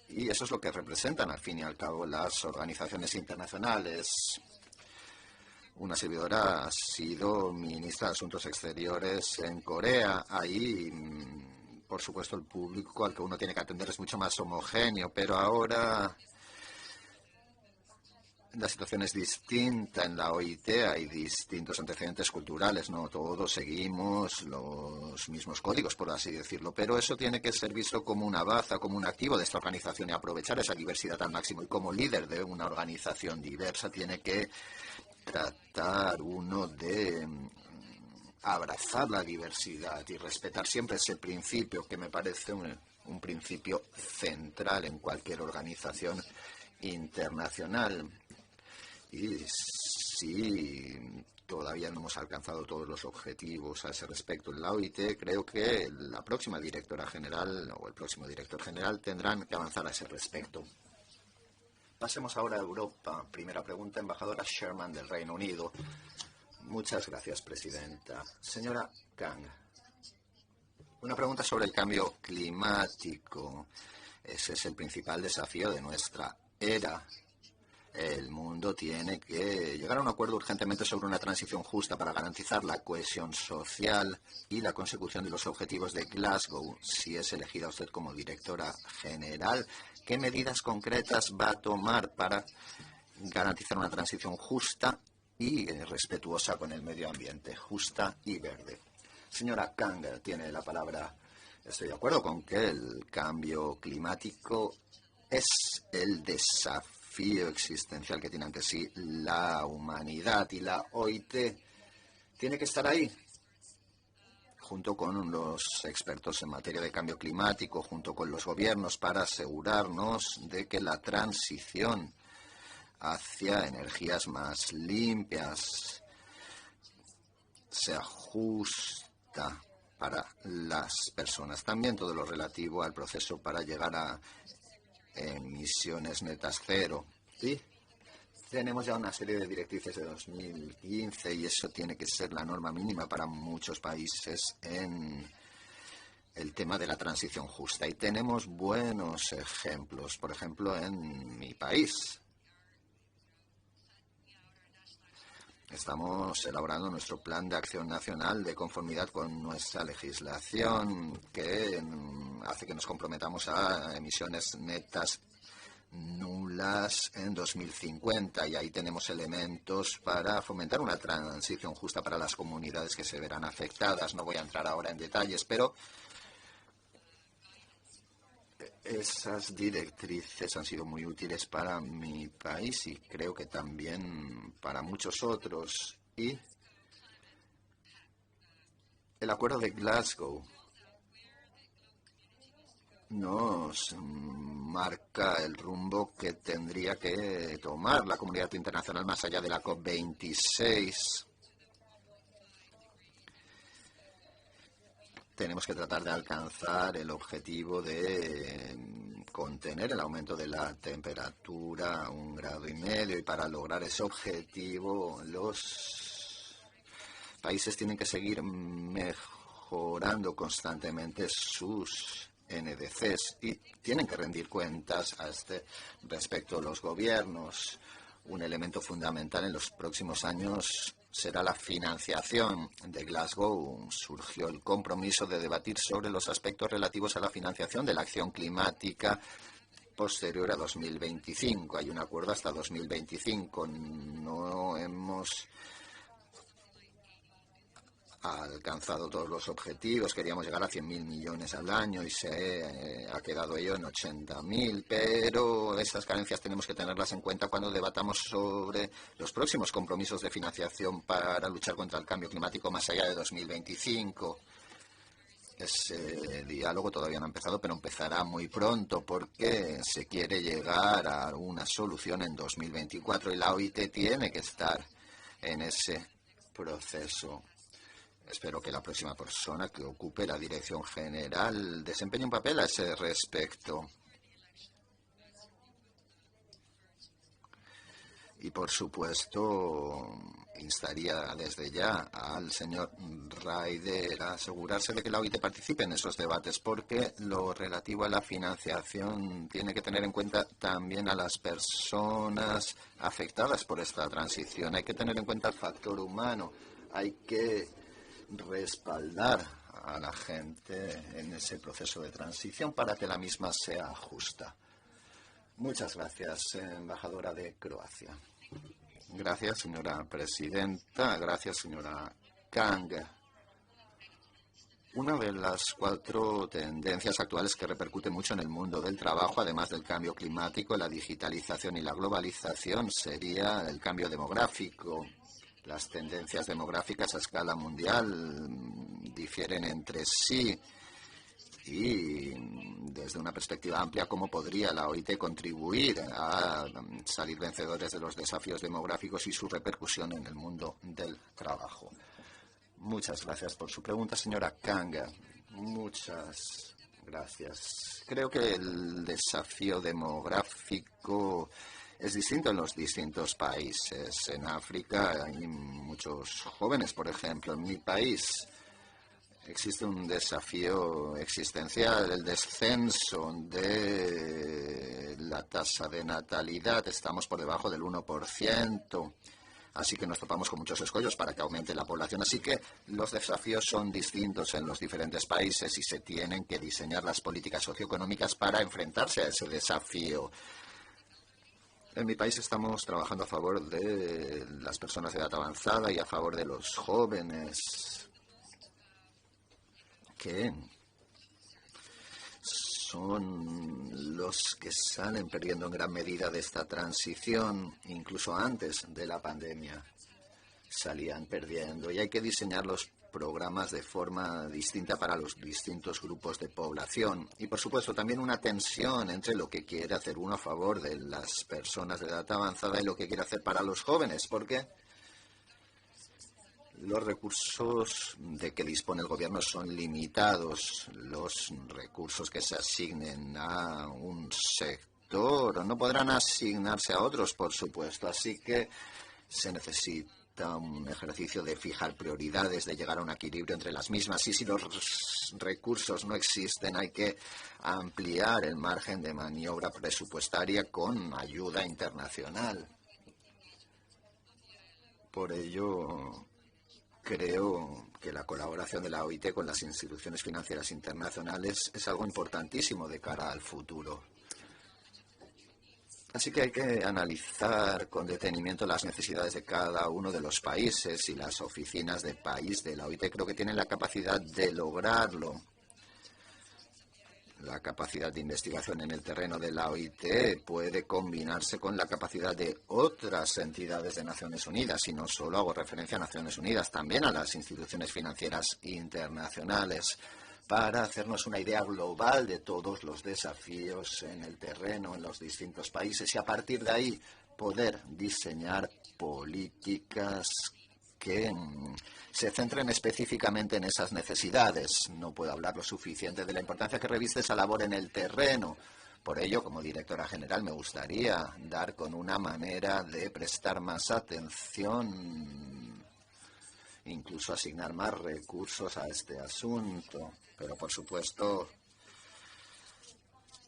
Y eso es lo que representan, al fin y al cabo, las organizaciones internacionales. Una servidora ha sido ministra de Asuntos Exteriores en Corea. Ahí, por supuesto, el público al que uno tiene que atender es mucho más homogéneo, pero ahora la situación es distinta. En la OIT hay distintos antecedentes culturales, no todos seguimos los mismos códigos, por así decirlo, pero eso tiene que ser visto como una baza, como un activo de esta organización y aprovechar esa diversidad al máximo. Y como líder de una organización diversa tiene que tratar uno de abrazar la diversidad y respetar siempre ese principio que me parece un principio central en cualquier organización internacional. Y si todavía no hemos alcanzado todos los objetivos a ese respecto en la OIT, creo que la próxima directora general o el próximo director general tendrán que avanzar a ese respecto. Pasemos ahora a Europa. Primera pregunta, embajadora Sherman del Reino Unido. Muchas gracias, presidenta. Señora Kang, una pregunta sobre el cambio climático. Ese es el principal desafío de nuestra era. El mundo tiene que llegar a un acuerdo urgentemente sobre una transición justa para garantizar la cohesión social y la consecución de los objetivos de Glasgow. Si es elegida usted como directora general, ¿qué medidas concretas va a tomar para garantizar una transición justa y respetuosa con el medio ambiente, justa y verde? Señora Kang, tiene la palabra. Estoy de acuerdo con que el cambio climático es el desafío existencial que tiene ante sí la humanidad, y la OIT tiene que estar ahí, junto con los expertos en materia de cambio climático, junto con los gobiernos, para asegurarnos de que la transición hacia energías más limpias sea justa para las personas. También todo lo relativo al proceso para llegar a emisiones netas cero. ¿Sí? Tenemos ya una serie de directrices de 2015 y eso tiene que ser la norma mínima para muchos países en el tema de la transición justa. Y tenemos buenos ejemplos, por ejemplo, en mi país. Estamos elaborando nuestro plan de acción nacional de conformidad con nuestra legislación, que hace que nos comprometamos a emisiones netas nulas en 2050, y ahí tenemos elementos para fomentar una transición justa para las comunidades que se verán afectadas. No voy a entrar ahora en detalles, pero esas directrices han sido muy útiles para mi país y creo que también para muchos otros. Y el acuerdo de Glasgow nos marca el rumbo que tendría que tomar la comunidad internacional más allá de la COP26. Tenemos que tratar de alcanzar el objetivo de contener el aumento de la temperatura a 1,5 grados, y para lograr ese objetivo los países tienen que seguir mejorando constantemente sus NDCs y tienen que rendir cuentas a este respecto los gobiernos. Un elemento fundamental en los próximos años será la financiación. De Glasgow surgió el compromiso de debatir sobre los aspectos relativos a la financiación de la acción climática posterior a 2025. Hay un acuerdo hasta 2025. No hemos alcanzado todos los objetivos. Queríamos llegar a 100.000 millones al año y se ha quedado ello en 80.000, pero esas carencias tenemos que tenerlas en cuenta cuando debatamos sobre los próximos compromisos de financiación para luchar contra el cambio climático más allá de 2025. Ese diálogo todavía no ha empezado, pero empezará muy pronto porque se quiere llegar a una solución en 2024 y la OIT tiene que estar en ese proceso. Espero que la próxima persona que ocupe la dirección general desempeñe un papel a ese respecto. Y, por supuesto, instaría desde ya al señor Ryder a asegurarse de que la OIT participe en esos debates, porque lo relativo a la financiación tiene que tener en cuenta también a las personas afectadas por esta transición. Hay que tener en cuenta el factor humano. Hay que respaldar a la gente en ese proceso de transición para que la misma sea justa. Muchas gracias, embajadora de Croacia. Gracias, señora presidenta. Gracias, señora Kang. Una de las 4 tendencias actuales que repercute mucho en el mundo del trabajo, además del cambio climático, la digitalización y la globalización, sería el cambio demográfico. Las tendencias demográficas a escala mundial difieren entre sí y desde una perspectiva amplia cómo podría la OIT contribuir a salir vencedores de los desafíos demográficos y su repercusión en el mundo del trabajo. Muchas gracias por su pregunta, señora Kanga. Muchas gracias. Creo que el desafío demográfico es distinto en los distintos países. En África hay muchos jóvenes, por ejemplo. En mi país existe un desafío existencial, el descenso de la tasa de natalidad. Estamos por debajo del 1%. Así que nos topamos con muchos escollos para que aumente la población. Así que los desafíos son distintos en los diferentes países y se tienen que diseñar las políticas socioeconómicas para enfrentarse a ese desafío. En mi país estamos trabajando a favor de las personas de edad avanzada y a favor de los jóvenes que son los que salen perdiendo en gran medida de esta transición, incluso antes de la pandemia. Salían perdiendo y hay que diseñar los programas de forma distinta para los distintos grupos de población. Y, por supuesto, también una tensión entre lo que quiere hacer uno a favor de las personas de edad avanzada y lo que quiere hacer para los jóvenes, porque los recursos de que dispone el gobierno son limitados. Los recursos que se asignen a un sector no podrán asignarse a otros, por supuesto. Así que se necesita un ejercicio de fijar prioridades, de llegar a un equilibrio entre las mismas. Y si los recursos no existen, hay que ampliar el margen de maniobra presupuestaria con ayuda internacional. Por ello, creo que la colaboración de la OIT con las instituciones financieras internacionales es algo importantísimo de cara al futuro. Así que hay que analizar con detenimiento las necesidades de cada uno de los países y las oficinas de país de la OIT creo que tienen la capacidad de lograrlo. La capacidad de investigación en el terreno de la OIT puede combinarse con la capacidad de otras entidades de Naciones Unidas, y no solo hago referencia a Naciones Unidas, también a las instituciones financieras internacionales, para hacernos una idea global de todos los desafíos en el terreno, en los distintos países, y a partir de ahí poder diseñar políticas que se centren específicamente en esas necesidades. No puedo hablar lo suficiente de la importancia que reviste esa labor en el terreno. Por ello, como directora general, me gustaría dar con una manera de prestar más atención, incluso asignar más recursos a este asunto. Pero, por supuesto,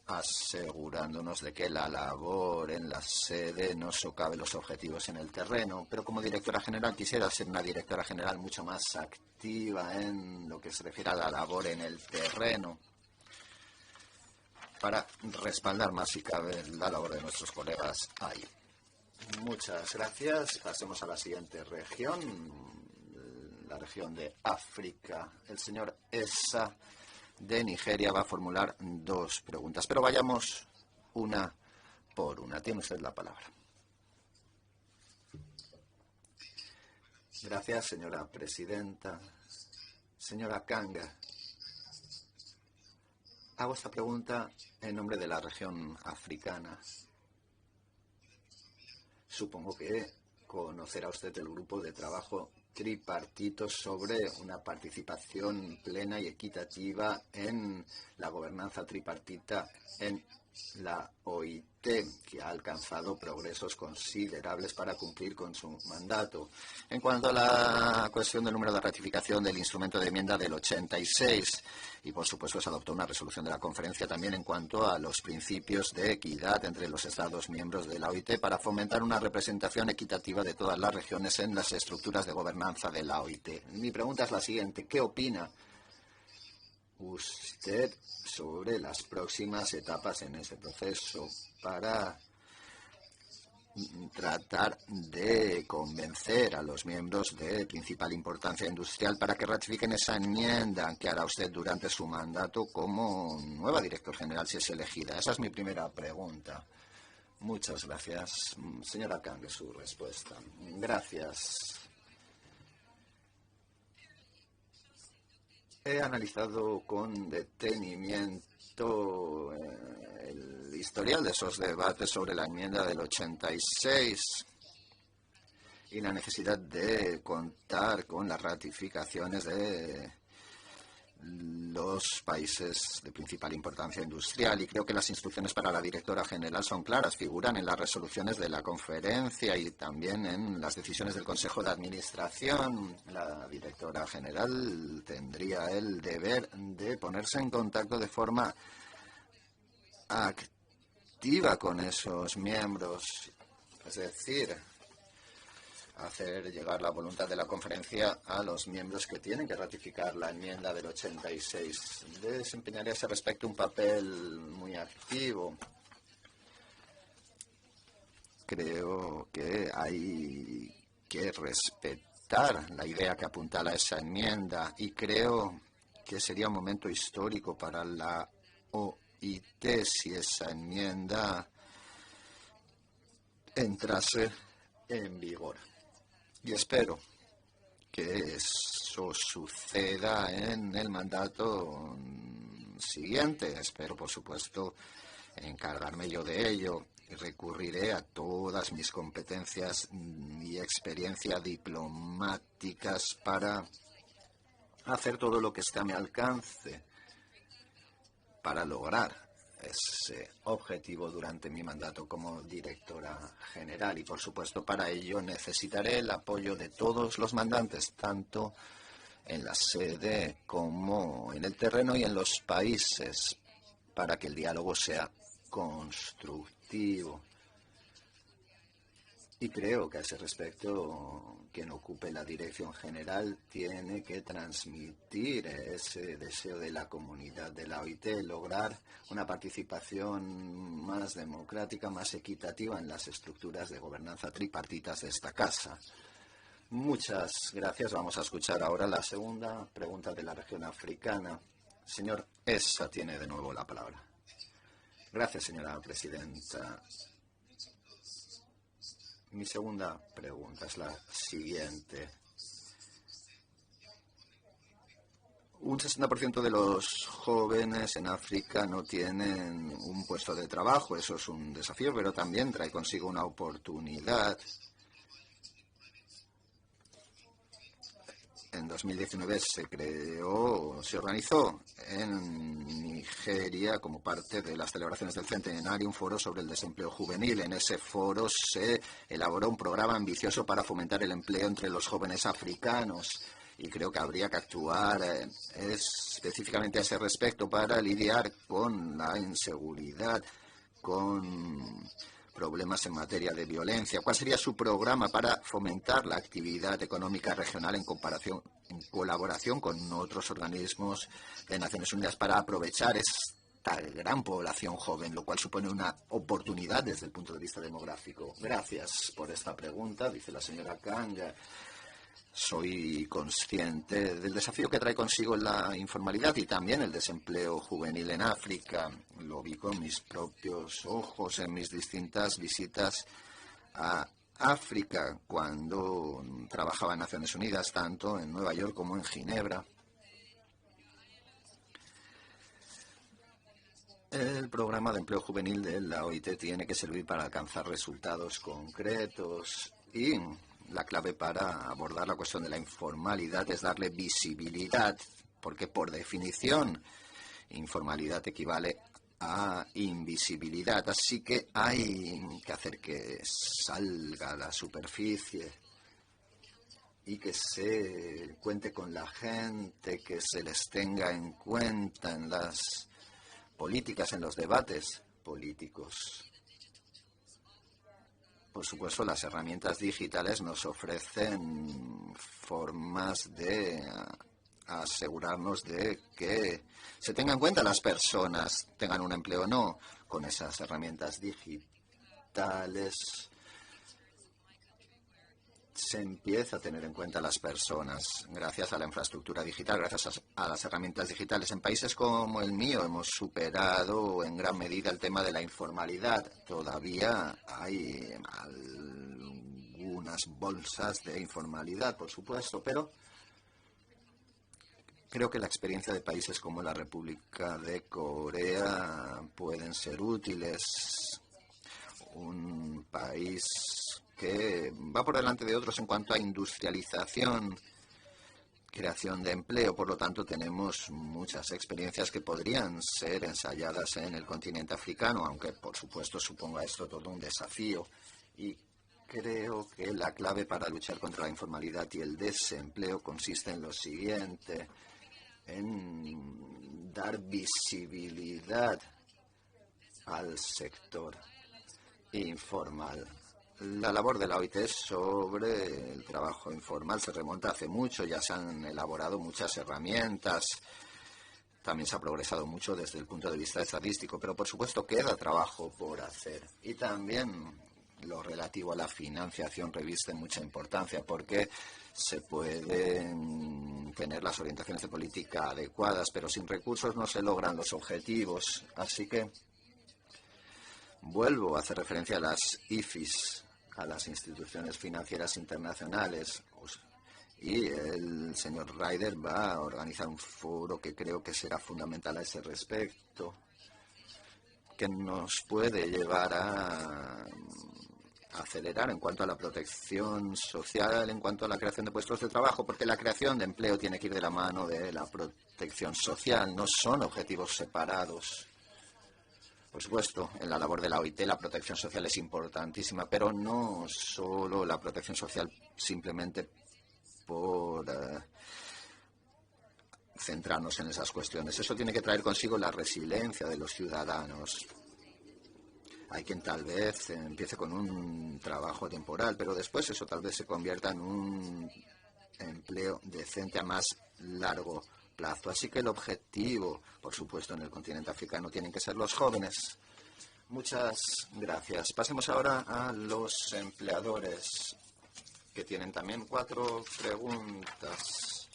asegurándonos de que la labor en la sede no socave los objetivos en el terreno. Pero como directora general quisiera ser una directora general mucho más activa en lo que se refiere a la labor en el terreno, para respaldar más si cabe la labor de nuestros colegas ahí. Muchas gracias. Pasemos a la siguiente región, la región de África. El señor Essa de Nigeria va a formular dos preguntas, pero vayamos una por una. Tiene usted la palabra. Gracias, señora presidenta. Señora Kanga, hago esta pregunta en nombre de la región africana. Supongo que conocerá usted el grupo de trabajo tripartito sobre una participación plena y equitativa en la gobernanza tripartita en la OIT, que ha alcanzado progresos considerables para cumplir con su mandato. En cuanto a la cuestión del número de ratificación del instrumento de enmienda del 86, y por supuesto se adoptó una resolución de la conferencia también en cuanto a los principios de equidad entre los Estados miembros de la OIT para fomentar una representación equitativa de todas las regiones en las estructuras de gobernanza de la OIT. Mi pregunta es la siguiente: ¿qué opina usted sobre las próximas etapas en ese proceso para tratar de convencer a los miembros de principal importancia industrial para que ratifiquen esa enmienda que hará usted durante su mandato como nueva director general si es elegida? Esa es mi primera pregunta. Muchas gracias. Señora Kang, su respuesta. Gracias. He analizado con detenimiento el historial de esos debates sobre la enmienda del 86 y la necesidad de contar con las ratificaciones de los países de principal importancia industrial, y creo que las instrucciones para la directora general son claras, figuran en las resoluciones de la conferencia y también en las decisiones del Consejo de Administración. La directora general tendría el deber de ponerse en contacto de forma activa con esos miembros, es decir, hacer llegar la voluntad de la conferencia a los miembros que tienen que ratificar la enmienda del 86. Desempeñaría a ese respecto un papel muy activo. Creo que hay que respetar la idea que apuntala esa enmienda y creo que sería un momento histórico para la OIT si esa enmienda entrase en vigor. Y espero que eso suceda en el mandato siguiente. Espero, por supuesto, encargarme yo de ello y recurriré a todas mis competencias y experiencia diplomáticas para hacer todo lo que esté a mi alcance para lograr ese objetivo durante mi mandato como directora general, y por supuesto para ello necesitaré el apoyo de todos los mandantes, tanto en la sede como en el terreno y en los países, para que el diálogo sea constructivo. Y creo que a ese respecto, quien ocupe la dirección general tiene que transmitir ese deseo de la comunidad de la OIT, lograr una participación más democrática, más equitativa en las estructuras de gobernanza tripartitas de esta casa. Muchas gracias. Vamos a escuchar ahora la segunda pregunta de la región africana. Señor Essa tiene de nuevo la palabra. Gracias, señora presidenta. Mi segunda pregunta es la siguiente. Un 60% de los jóvenes en África no tienen un puesto de trabajo. Eso es un desafío, pero también trae consigo una oportunidad. En 2019 se organizó en Nigeria, como parte de las celebraciones del centenario, un foro sobre el desempleo juvenil. En ese foro se elaboró un programa ambicioso para fomentar el empleo entre los jóvenes africanos, y creo que habría que actuar específicamente a ese respecto para lidiar con la inseguridad, con problemas en materia de violencia. ¿Cuál sería su programa para fomentar la actividad económica regional en colaboración con otros organismos de Naciones Unidas para aprovechar esta gran población joven, lo cual supone una oportunidad desde el punto de vista demográfico? Gracias por esta pregunta, dice la señora Kanga. Soy consciente del desafío que trae consigo la informalidad y también el desempleo juvenil en África. Lo vi con mis propios ojos en mis distintas visitas a África cuando trabajaba en Naciones Unidas, tanto en Nueva York como en Ginebra. El programa de empleo juvenil de la OIT tiene que servir para alcanzar resultados concretos, y la clave para abordar la cuestión de la informalidad es darle visibilidad, porque por definición informalidad equivale a invisibilidad. Así que hay que hacer que salga a la superficie y que se cuente con la gente, que se les tenga en cuenta en las políticas, en los debates políticos. Por supuesto, las herramientas digitales nos ofrecen formas de asegurarnos de que se tengan en cuenta las personas, tengan un empleo o no. Con esas herramientas digitales se empieza a tener en cuenta a las personas. Gracias a la infraestructura digital, gracias a las herramientas digitales. En países como el mío hemos superado en gran medida el tema de la informalidad. Todavía hay algunas bolsas de informalidad, por supuesto, pero Creo que la experiencia de países como la República de Corea pueden ser útiles. Un país que va por delante de otros en cuanto a industrialización, creación de empleo. Por lo tanto, tenemos muchas experiencias que podrían ser ensayadas en el continente africano, aunque por supuesto suponga esto todo un desafío. Y creo que la clave para luchar contra la informalidad y el desempleo consiste en lo siguiente: en dar visibilidad al sector informal. La labor de la OIT sobre el trabajo informal se remonta hace mucho, ya se han elaborado muchas herramientas, también se ha progresado mucho desde el punto de vista estadístico, pero por supuesto queda trabajo por hacer. Y también lo relativo a la financiación reviste mucha importancia, porque se pueden tener las orientaciones de política adecuadas, pero sin recursos no se logran los objetivos. Así que vuelvo a hacer referencia a las IFIs, a las instituciones financieras internacionales, y el señor Ryder va a organizar un foro que creo que será fundamental a ese respecto, que nos puede llevar a acelerar en cuanto a la protección social, en cuanto a la creación de puestos de trabajo, porque la creación de empleo tiene que ir de la mano de la protección social, no son objetivos separados. Por supuesto, en la labor de la OIT la protección social es importantísima, pero no solo la protección social simplemente por centrarnos en esas cuestiones. Eso tiene que traer consigo la resiliencia de los ciudadanos. Hay quien tal vez empiece con un trabajo temporal, pero después eso tal vez se convierta en un empleo decente a más largo plazo. Así que el objetivo, por supuesto, en el continente africano tienen que ser los jóvenes. Muchas gracias. Pasemos ahora a los empleadores, que tienen también 4 preguntas.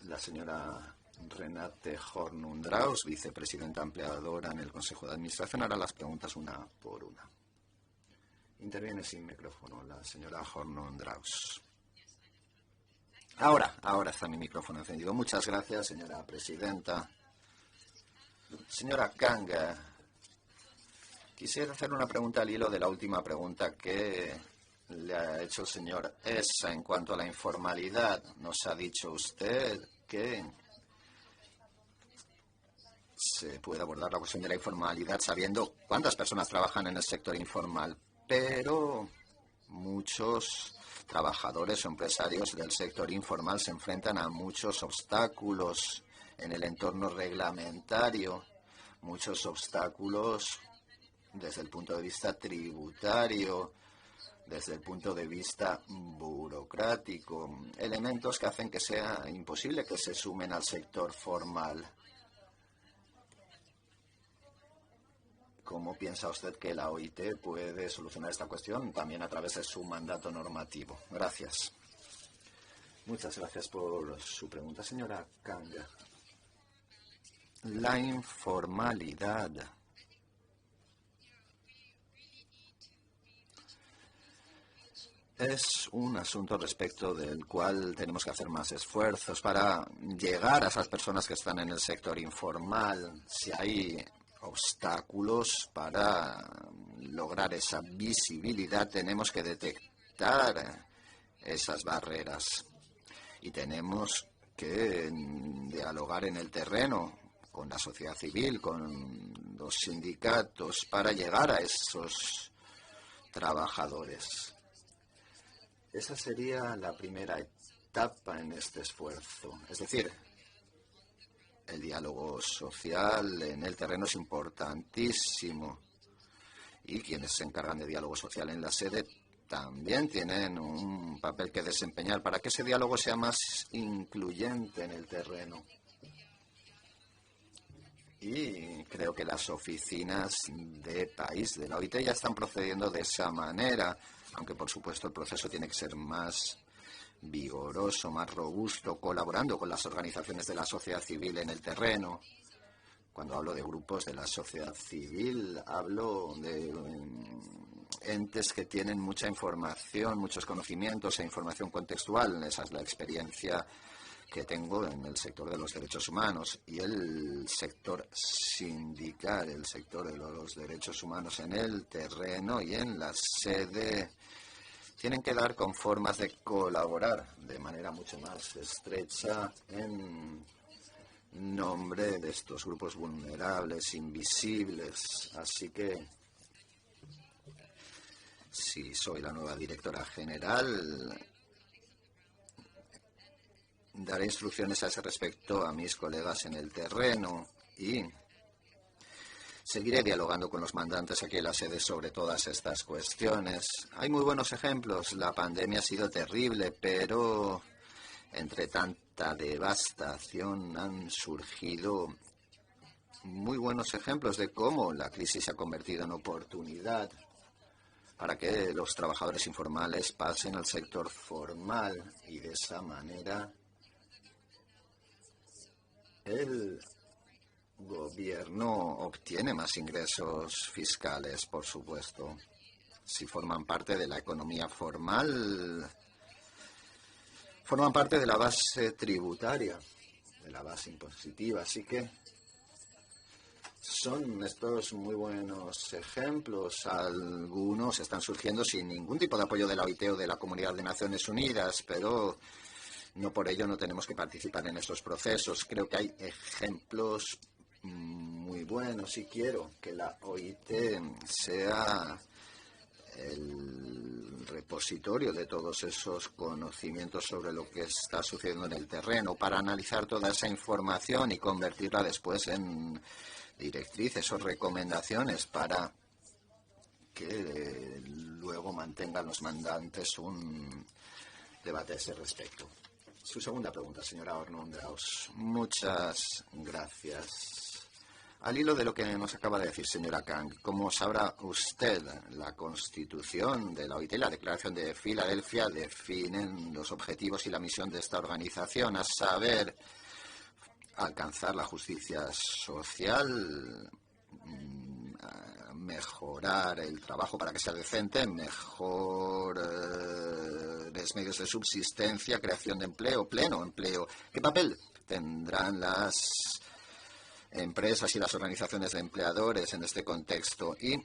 La señora Renate Hornundraus, vicepresidenta empleadora en el Consejo de Administración, hará las preguntas una por una. Interviene sin micrófono la señora Hornundraus. Ahora está mi micrófono encendido. Muchas gracias, señora presidenta. Señora Kanga, quisiera hacer una pregunta al hilo de la última pregunta que le ha hecho el señor Essa en cuanto a la informalidad. Nos ha dicho usted que se puede abordar la cuestión de la informalidad sabiendo cuántas personas trabajan en el sector informal, pero muchos trabajadores o empresarios del sector informal se enfrentan a muchos obstáculos en el entorno reglamentario, muchos obstáculos desde el punto de vista tributario, desde el punto de vista burocrático, elementos que hacen que sea imposible que se sumen al sector formal. ¿Cómo piensa usted que la OIT puede solucionar esta cuestión también a través de su mandato normativo? Gracias. Muchas gracias por su pregunta, señora Kanga. La informalidad es un asunto respecto del cual tenemos que hacer más esfuerzos para llegar a esas personas que están en el sector informal. Si hay obstáculos para lograr esa visibilidad, tenemos que detectar esas barreras y tenemos que dialogar en el terreno con la sociedad civil, con los sindicatos, para llegar a esos trabajadores. Esa sería la primera etapa en este esfuerzo. Es decir, el diálogo social en el terreno es importantísimo y quienes se encargan de diálogo social en la sede también tienen un papel que desempeñar para que ese diálogo sea más incluyente en el terreno. Y creo que las oficinas de país de la OIT ya están procediendo de esa manera, aunque por supuesto el proceso tiene que ser más vigoroso, más robusto, colaborando con las organizaciones de la sociedad civil en el terreno. Cuando hablo de grupos de la sociedad civil, hablo de entes que tienen mucha información, muchos conocimientos e información contextual. Esa es la experiencia que tengo en el sector de los derechos humanos y el sector sindical, el sector de los derechos humanos en el terreno y en la sede, tienen que dar con formas de colaborar de manera mucho más estrecha en nombre de estos grupos vulnerables, invisibles. Así que, si soy la nueva directora general, daré instrucciones a ese respecto a mis colegas en el terreno y seguiré dialogando con los mandantes aquí en la sede sobre todas estas cuestiones. Hay muy buenos ejemplos. La pandemia ha sido terrible, pero entre tanta devastación han surgido muy buenos ejemplos de cómo la crisis se ha convertido en oportunidad para que los trabajadores informales pasen al sector formal y de esa manera el gobierno obtiene más ingresos fiscales, por supuesto. Si forman parte de la economía formal, forman parte de la base tributaria, de la base impositiva. Así que son estos muy buenos ejemplos. Algunos están surgiendo sin ningún tipo de apoyo de la OIT o de la Comunidad de Naciones Unidas, pero no por ello no tenemos que participar en estos procesos. Creo que hay ejemplos muy buenos y quiero que la OIT sea el repositorio de todos esos conocimientos sobre lo que está sucediendo en el terreno para analizar toda esa información y convertirla después en directrices o recomendaciones para que luego mantengan los mandantes un debate a ese respecto. Su segunda pregunta, señora Hornundraus. Muchas gracias. Al hilo de lo que nos acaba de decir, señora Kang, como sabrá usted, la Constitución de la OIT y la Declaración de Filadelfia definen los objetivos y la misión de esta organización, a saber, alcanzar la justicia social, mejorar el trabajo para que sea decente, mejores medios de subsistencia, creación de empleo, pleno empleo. ¿Qué papel tendrán las empresas y las organizaciones de empleadores en este contexto? ¿Y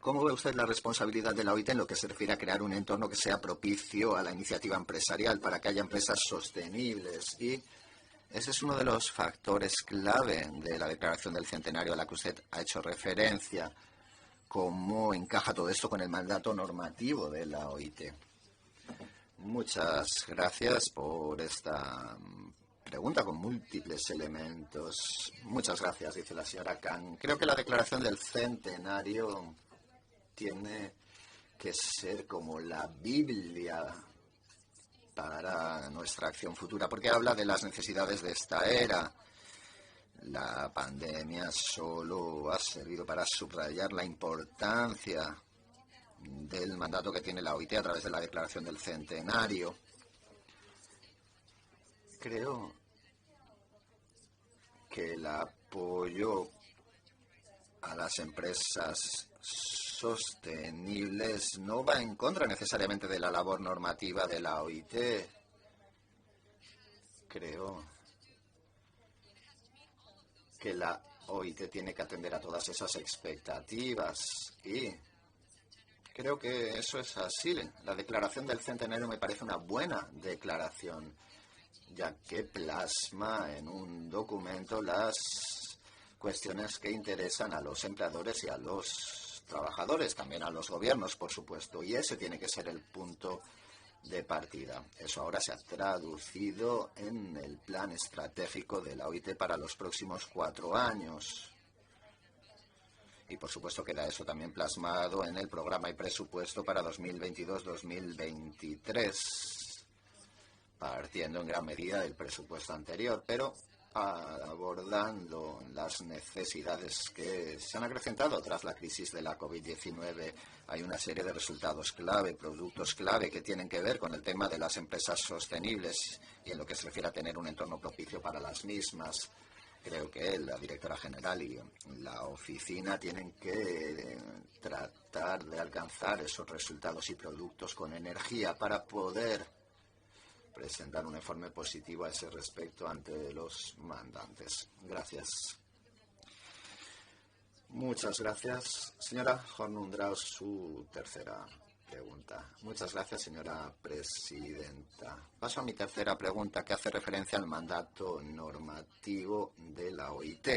cómo ve usted la responsabilidad de la OIT en lo que se refiere a crear un entorno que sea propicio a la iniciativa empresarial para que haya empresas sostenibles? Y ese es uno de los factores clave de la declaración del centenario a la que usted ha hecho referencia. ¿Cómo encaja todo esto con el mandato normativo de la OIT? Muchas gracias por esta pregunta con múltiples elementos. Muchas gracias, dice la señora Kang. Creo que la declaración del centenario tiene que ser como la Biblia para nuestra acción futura, porque habla de las necesidades de esta era. La pandemia solo ha servido para subrayar la importancia del mandato que tiene la OIT a través de la declaración del centenario. Creo que el apoyo a las empresas sostenibles no va en contra necesariamente de la labor normativa de la OIT. Creo que la OIT tiene que atender a todas esas expectativas y creo que eso es así. La declaración del centenario me parece una buena declaración, ya que plasma en un documento las cuestiones que interesan a los empleadores y a los trabajadores, también a los gobiernos, por supuesto, y ese tiene que ser el punto de partida. Eso ahora se ha traducido en el plan estratégico de la OIT para los próximos 4 años. Y por supuesto queda eso también plasmado en el programa y presupuesto para 2022-2023, partiendo en gran medida del presupuesto anterior, pero abordando las necesidades que se han acrecentado tras la crisis de la COVID-19. Hay una serie de resultados clave, productos clave que tienen que ver con el tema de las empresas sostenibles y en lo que se refiere a tener un entorno propicio para las mismas. Creo que la directora general y la oficina tienen que tratar de alcanzar esos resultados y productos con energía para poder presentar un informe positivo a ese respecto ante los mandantes. Gracias. Muchas gracias. Señora Hornundraus, su tercera pregunta. Muchas gracias, señora presidenta. Paso a mi tercera pregunta, que hace referencia al mandato normativo de la OIT.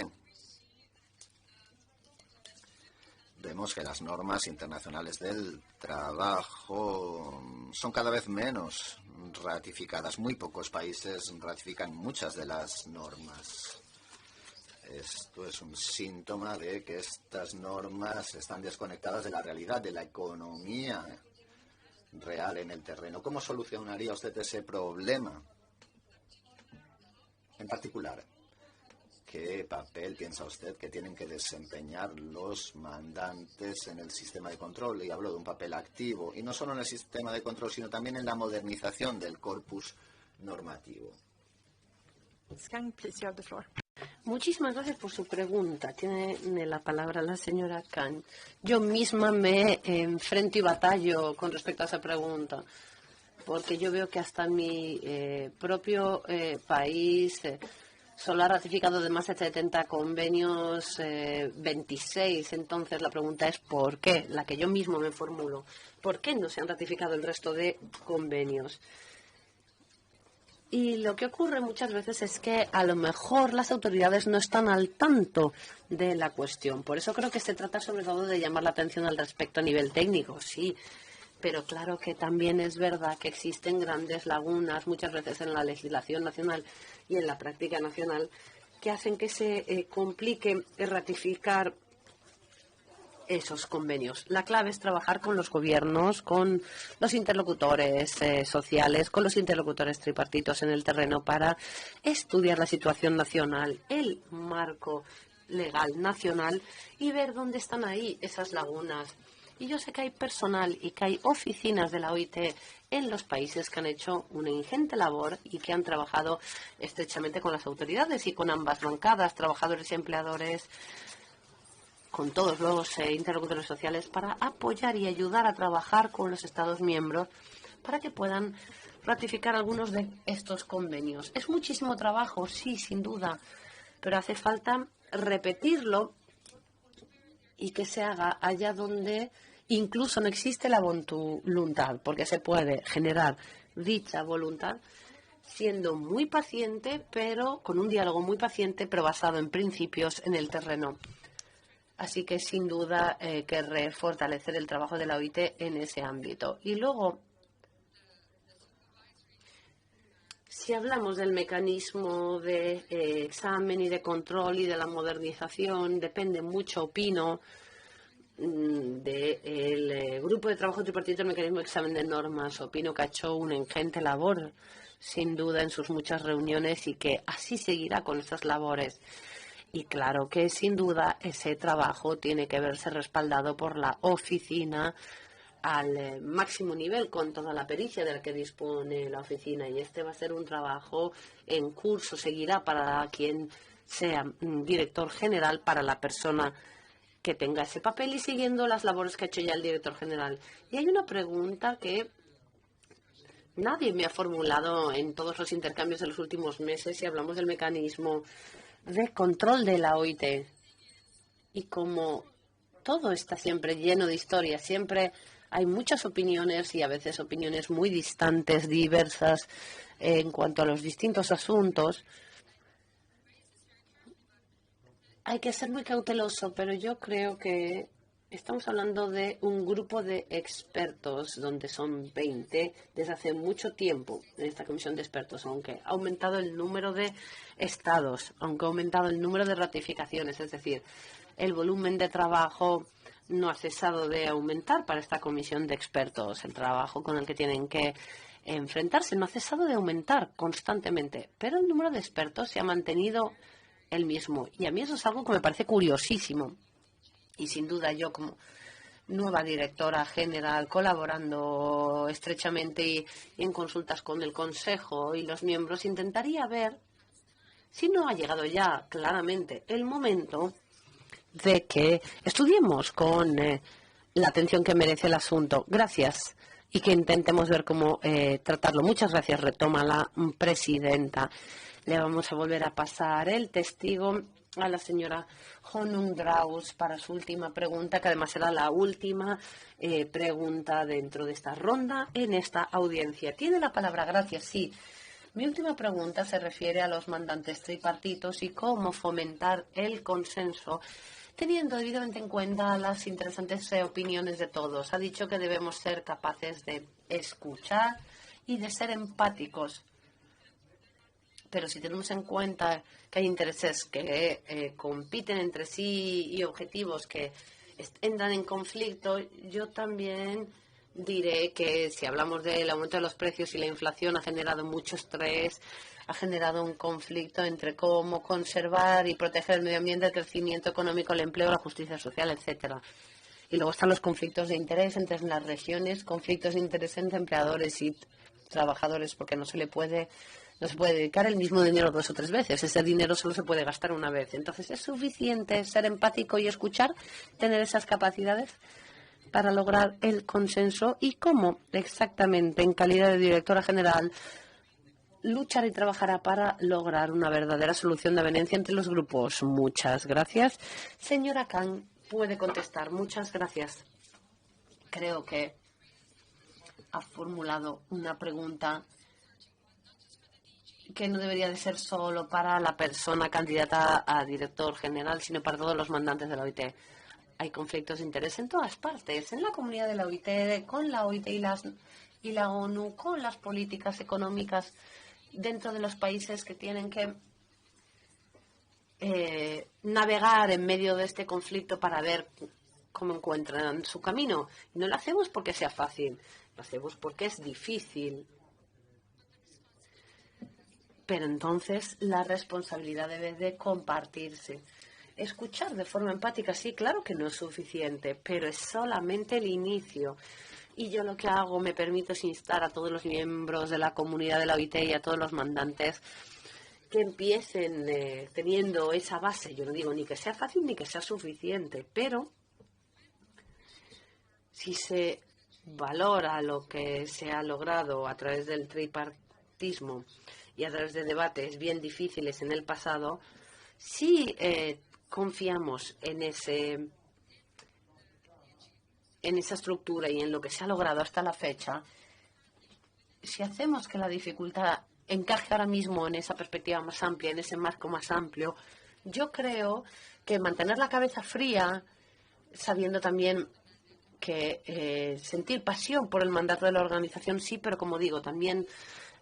Vemos que las normas internacionales del trabajo son cada vez menos ratificadas. Muy pocos países ratifican muchas de las normas. Esto es un síntoma de que estas normas están desconectadas de la realidad, de la economía real en el terreno. ¿Cómo solucionaría usted ese problema? En particular, ¿qué papel piensa usted que tienen que desempeñar los mandantes en el sistema de control? Y hablo de un papel activo, y no solo en el sistema de control, sino también en la modernización del corpus normativo. Please, you have the floor. Muchísimas gracias por su pregunta. Tiene la palabra la señora Khan. Yo misma me enfrento y batallo con respecto a esa pregunta, porque yo veo que hasta mi propio país solo ha ratificado de más de 70 convenios 26. Entonces la pregunta es ¿por qué? La que yo mismo me formulo. ¿Por qué no se han ratificado el resto de convenios? Y lo que ocurre muchas veces es que a lo mejor las autoridades no están al tanto de la cuestión. Por eso creo que se trata sobre todo de llamar la atención al respecto a nivel técnico, sí. Pero claro que también es verdad que existen grandes lagunas muchas veces en la legislación nacional y en la práctica nacional que hacen que se complique ratificar esos convenios. La clave es trabajar con los gobiernos, con los interlocutores sociales, con los interlocutores tripartitos en el terreno para estudiar la situación nacional, el marco legal nacional y ver dónde están ahí esas lagunas. Y yo sé que hay personal y que hay oficinas de la OIT en los países que han hecho una ingente labor y que han trabajado estrechamente con las autoridades y con ambas bancadas, trabajadores y empleadores, con todos los interlocutores sociales, para apoyar y ayudar a trabajar con los Estados miembros para que puedan ratificar algunos de estos convenios. Es muchísimo trabajo, sí, sin duda, pero hace falta repetirlo y que se haga allá donde incluso no existe la voluntad, porque se puede generar dicha voluntad siendo muy paciente, pero con un diálogo muy paciente, pero basado en principios en el terreno. Así que, sin duda, querré fortalecer el trabajo de la OIT en ese ámbito. Y luego, si hablamos del mecanismo de examen y de control y de la modernización, depende mucho, opino, del grupo de trabajo tripartito del mecanismo de examen de normas. Opino que ha hecho una ingente labor, sin duda, en sus muchas reuniones y que así seguirá con esas labores. Y claro que, sin duda, ese trabajo tiene que verse respaldado por la oficina al máximo nivel, con toda la pericia de la que dispone la oficina. Y este va a ser un trabajo en curso, seguirá para quien sea director general, para la persona que tenga ese papel y siguiendo las labores que ha hecho ya el director general. Y hay una pregunta que nadie me ha formulado en todos los intercambios de los últimos meses si hablamos del mecanismo de control de la OIT. Y como todo está siempre lleno de historias, siempre hay muchas opiniones y a veces opiniones muy distantes, diversas en cuanto a los distintos asuntos, hay que ser muy cauteloso, pero yo creo que estamos hablando de un grupo de expertos, donde son 20 desde hace mucho tiempo en esta comisión de expertos, aunque ha aumentado el número de estados, aunque ha aumentado el número de ratificaciones, es decir, el volumen de trabajo no ha cesado de aumentar para esta comisión de expertos. El trabajo con el que tienen que enfrentarse no ha cesado de aumentar constantemente, pero el número de expertos se ha mantenido el mismo. Y a mí eso es algo que me parece curiosísimo. Y sin duda yo, como nueva directora general, colaborando estrechamente y en consultas con el Consejo y los miembros, intentaría ver si no ha llegado ya claramente el momento de que estudiemos con la atención que merece el asunto. Gracias. y que intentemos ver cómo tratarlo. Muchas gracias, retoma la presidenta. Le vamos a volver a pasar el testigo a la señora Honung Draus para su última pregunta, que además será la última pregunta dentro de esta ronda en esta audiencia. Tiene la palabra, gracias, sí. Mi última pregunta se refiere a los mandantes tripartitos y cómo fomentar el consenso, teniendo debidamente en cuenta las interesantes opiniones de todos. Ha dicho que debemos ser capaces de escuchar y de ser empáticos. Pero si tenemos en cuenta que hay intereses que compiten entre sí y objetivos que entran en conflicto, yo también diré que si hablamos del aumento de los precios y la inflación ha generado mucho estrés, ha generado un conflicto entre cómo conservar y proteger el medio ambiente, el crecimiento económico, el empleo, la justicia social, etcétera. Y luego están los conflictos de interés entre las regiones, conflictos de interés entre empleadores y trabajadores, porque no se puede dedicar el mismo dinero 2 o 3 veces. Ese dinero solo se puede gastar una vez. Entonces, ¿es suficiente ser empático y escuchar, tener esas capacidades para lograr el consenso? ¿Y cómo exactamente, en calidad de directora general, luchar y trabajará para lograr una verdadera solución de avenencia entre los grupos? Muchas gracias. Señora Khan, puede contestar. Muchas gracias. Creo que ha formulado una pregunta que no debería de ser solo para la persona candidata a director general, sino para todos los mandantes de la OIT. Hay conflictos de interés en todas partes, en la comunidad de la OIT, con la OIT y la ONU, con las políticas económicas dentro de los países que tienen que navegar en medio de este conflicto para ver cómo encuentran su camino. No lo hacemos porque sea fácil, lo hacemos porque es difícil. Pero entonces la responsabilidad debe de compartirse. Escuchar de forma empática, sí, claro que no es suficiente, pero es solamente el inicio. Y yo lo que hago, me permito es instar a todos los miembros de la comunidad de la OIT y a todos los mandantes que empiecen teniendo esa base. Yo no digo ni que sea fácil ni que sea suficiente, pero si se valora lo que se ha logrado a través del tripartismo y a través de debates bien difíciles en el pasado, si confiamos en esa estructura y en lo que se ha logrado hasta la fecha, si hacemos que la dificultad encaje ahora mismo en esa perspectiva más amplia, en ese marco más amplio, yo creo que mantener la cabeza fría, sabiendo también que sentir pasión por el mandato de la organización, sí, pero como digo, también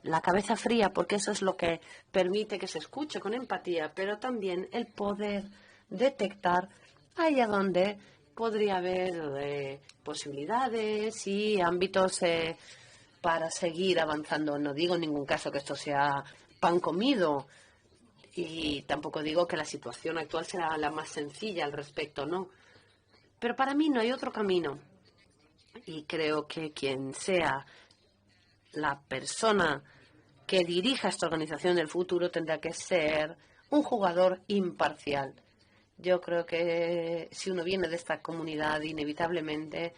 la cabeza fría, porque eso es lo que permite que se escuche con empatía, pero también el poder detectar allá donde podría haber posibilidades y ámbitos para seguir avanzando. No digo en ningún caso que esto sea pan comido y tampoco digo que la situación actual sea la más sencilla al respecto, no. Pero para mí no hay otro camino y creo que quien sea la persona que dirija esta organización del futuro tendrá que ser un jugador imparcial. Yo creo que si uno viene de esta comunidad, inevitablemente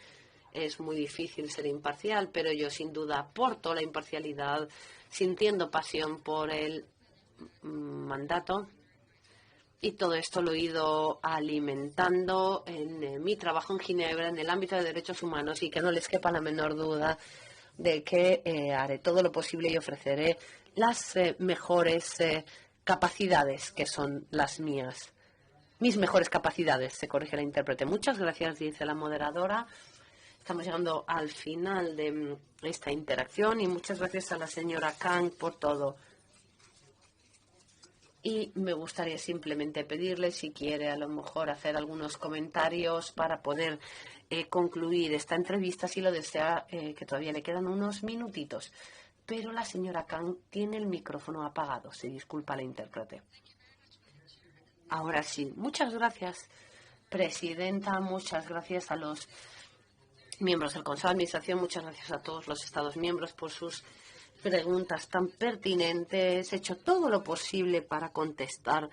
es muy difícil ser imparcial, pero yo sin duda aporto la imparcialidad, sintiendo pasión por el mandato. Y todo esto lo he ido alimentando en mi trabajo en Ginebra, en el ámbito de derechos humanos, y que no les quepa la menor duda de que haré todo lo posible y ofreceré las mejores capacidades que son las mías. Mis mejores capacidades, se corrige la intérprete. Muchas gracias, dice la moderadora. Estamos llegando al final de esta interacción y muchas gracias a la señora Kang por todo. Y me gustaría simplemente pedirle si quiere a lo mejor hacer algunos comentarios para poder concluir esta entrevista, si lo desea, que todavía le quedan unos minutitos. Pero la señora Kang tiene el micrófono apagado, se disculpa la intérprete. Ahora sí, muchas gracias, presidenta, muchas gracias a los miembros del Consejo de Administración, muchas gracias a todos los Estados miembros por sus preguntas tan pertinentes. He hecho todo lo posible para contestar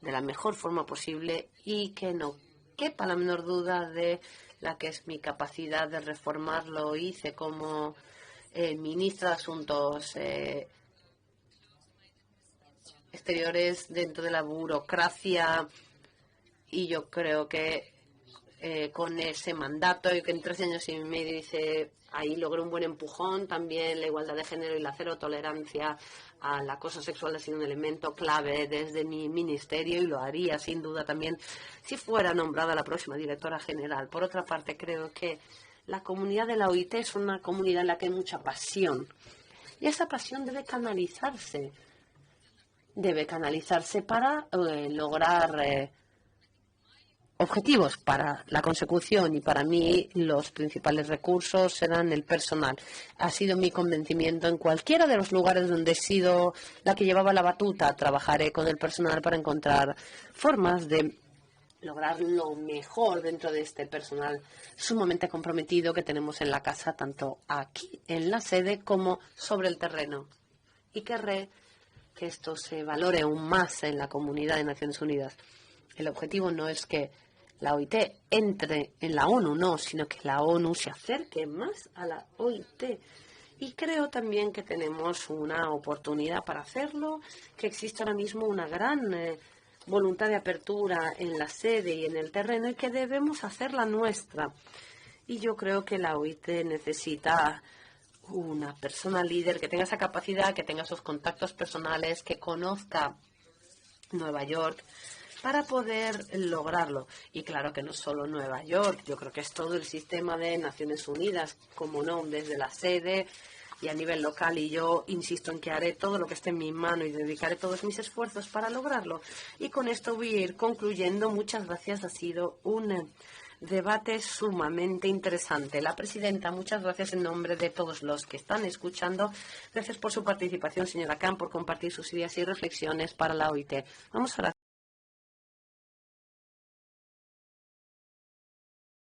de la mejor forma posible y que no quepa la menor duda de la que es mi capacidad de reformarlo. Hice como ministra de Asuntos Exteriores dentro de la burocracia, y yo creo que con ese mandato y que en 13 años y medio ahí logré un buen empujón. También la igualdad de género y la cero tolerancia al acoso sexual ha sido un elemento clave desde mi ministerio, y lo haría sin duda también si fuera nombrada la próxima directora general. Por otra parte, creo que la comunidad de la OIT es una comunidad en la que hay mucha pasión, y esa pasión debe canalizarse para lograr objetivos para la consecución, y para mí los principales recursos serán el personal. Ha sido mi convencimiento en cualquiera de los lugares donde he sido la que llevaba la batuta. Trabajaré con el personal para encontrar formas de lograr lo mejor dentro de este personal sumamente comprometido que tenemos en la casa, tanto aquí en la sede como sobre el terreno. Y querré que esto se valore aún más en la comunidad de Naciones Unidas. El objetivo no es que la OIT entre en la ONU, no, sino que la ONU se acerque más a la OIT. Y creo también que tenemos una oportunidad para hacerlo, que existe ahora mismo una gran voluntad de apertura en la sede y en el terreno, y que debemos hacerla nuestra. Y yo creo que la OIT necesita una persona líder que tenga esa capacidad, que tenga esos contactos personales, que conozca Nueva York, para poder lograrlo. Y claro que no solo Nueva York, yo creo que es todo el sistema de Naciones Unidas, como no, desde la sede y a nivel local. Y yo insisto en que haré todo lo que esté en mi mano y dedicaré todos mis esfuerzos para lograrlo. Y con esto voy a ir concluyendo. Muchas gracias, ha sido un debate sumamente interesante. La presidenta, muchas gracias en nombre de todos los que están escuchando. Gracias por su participación, señora Khan, por compartir sus ideas y reflexiones para la OIT. Vamos a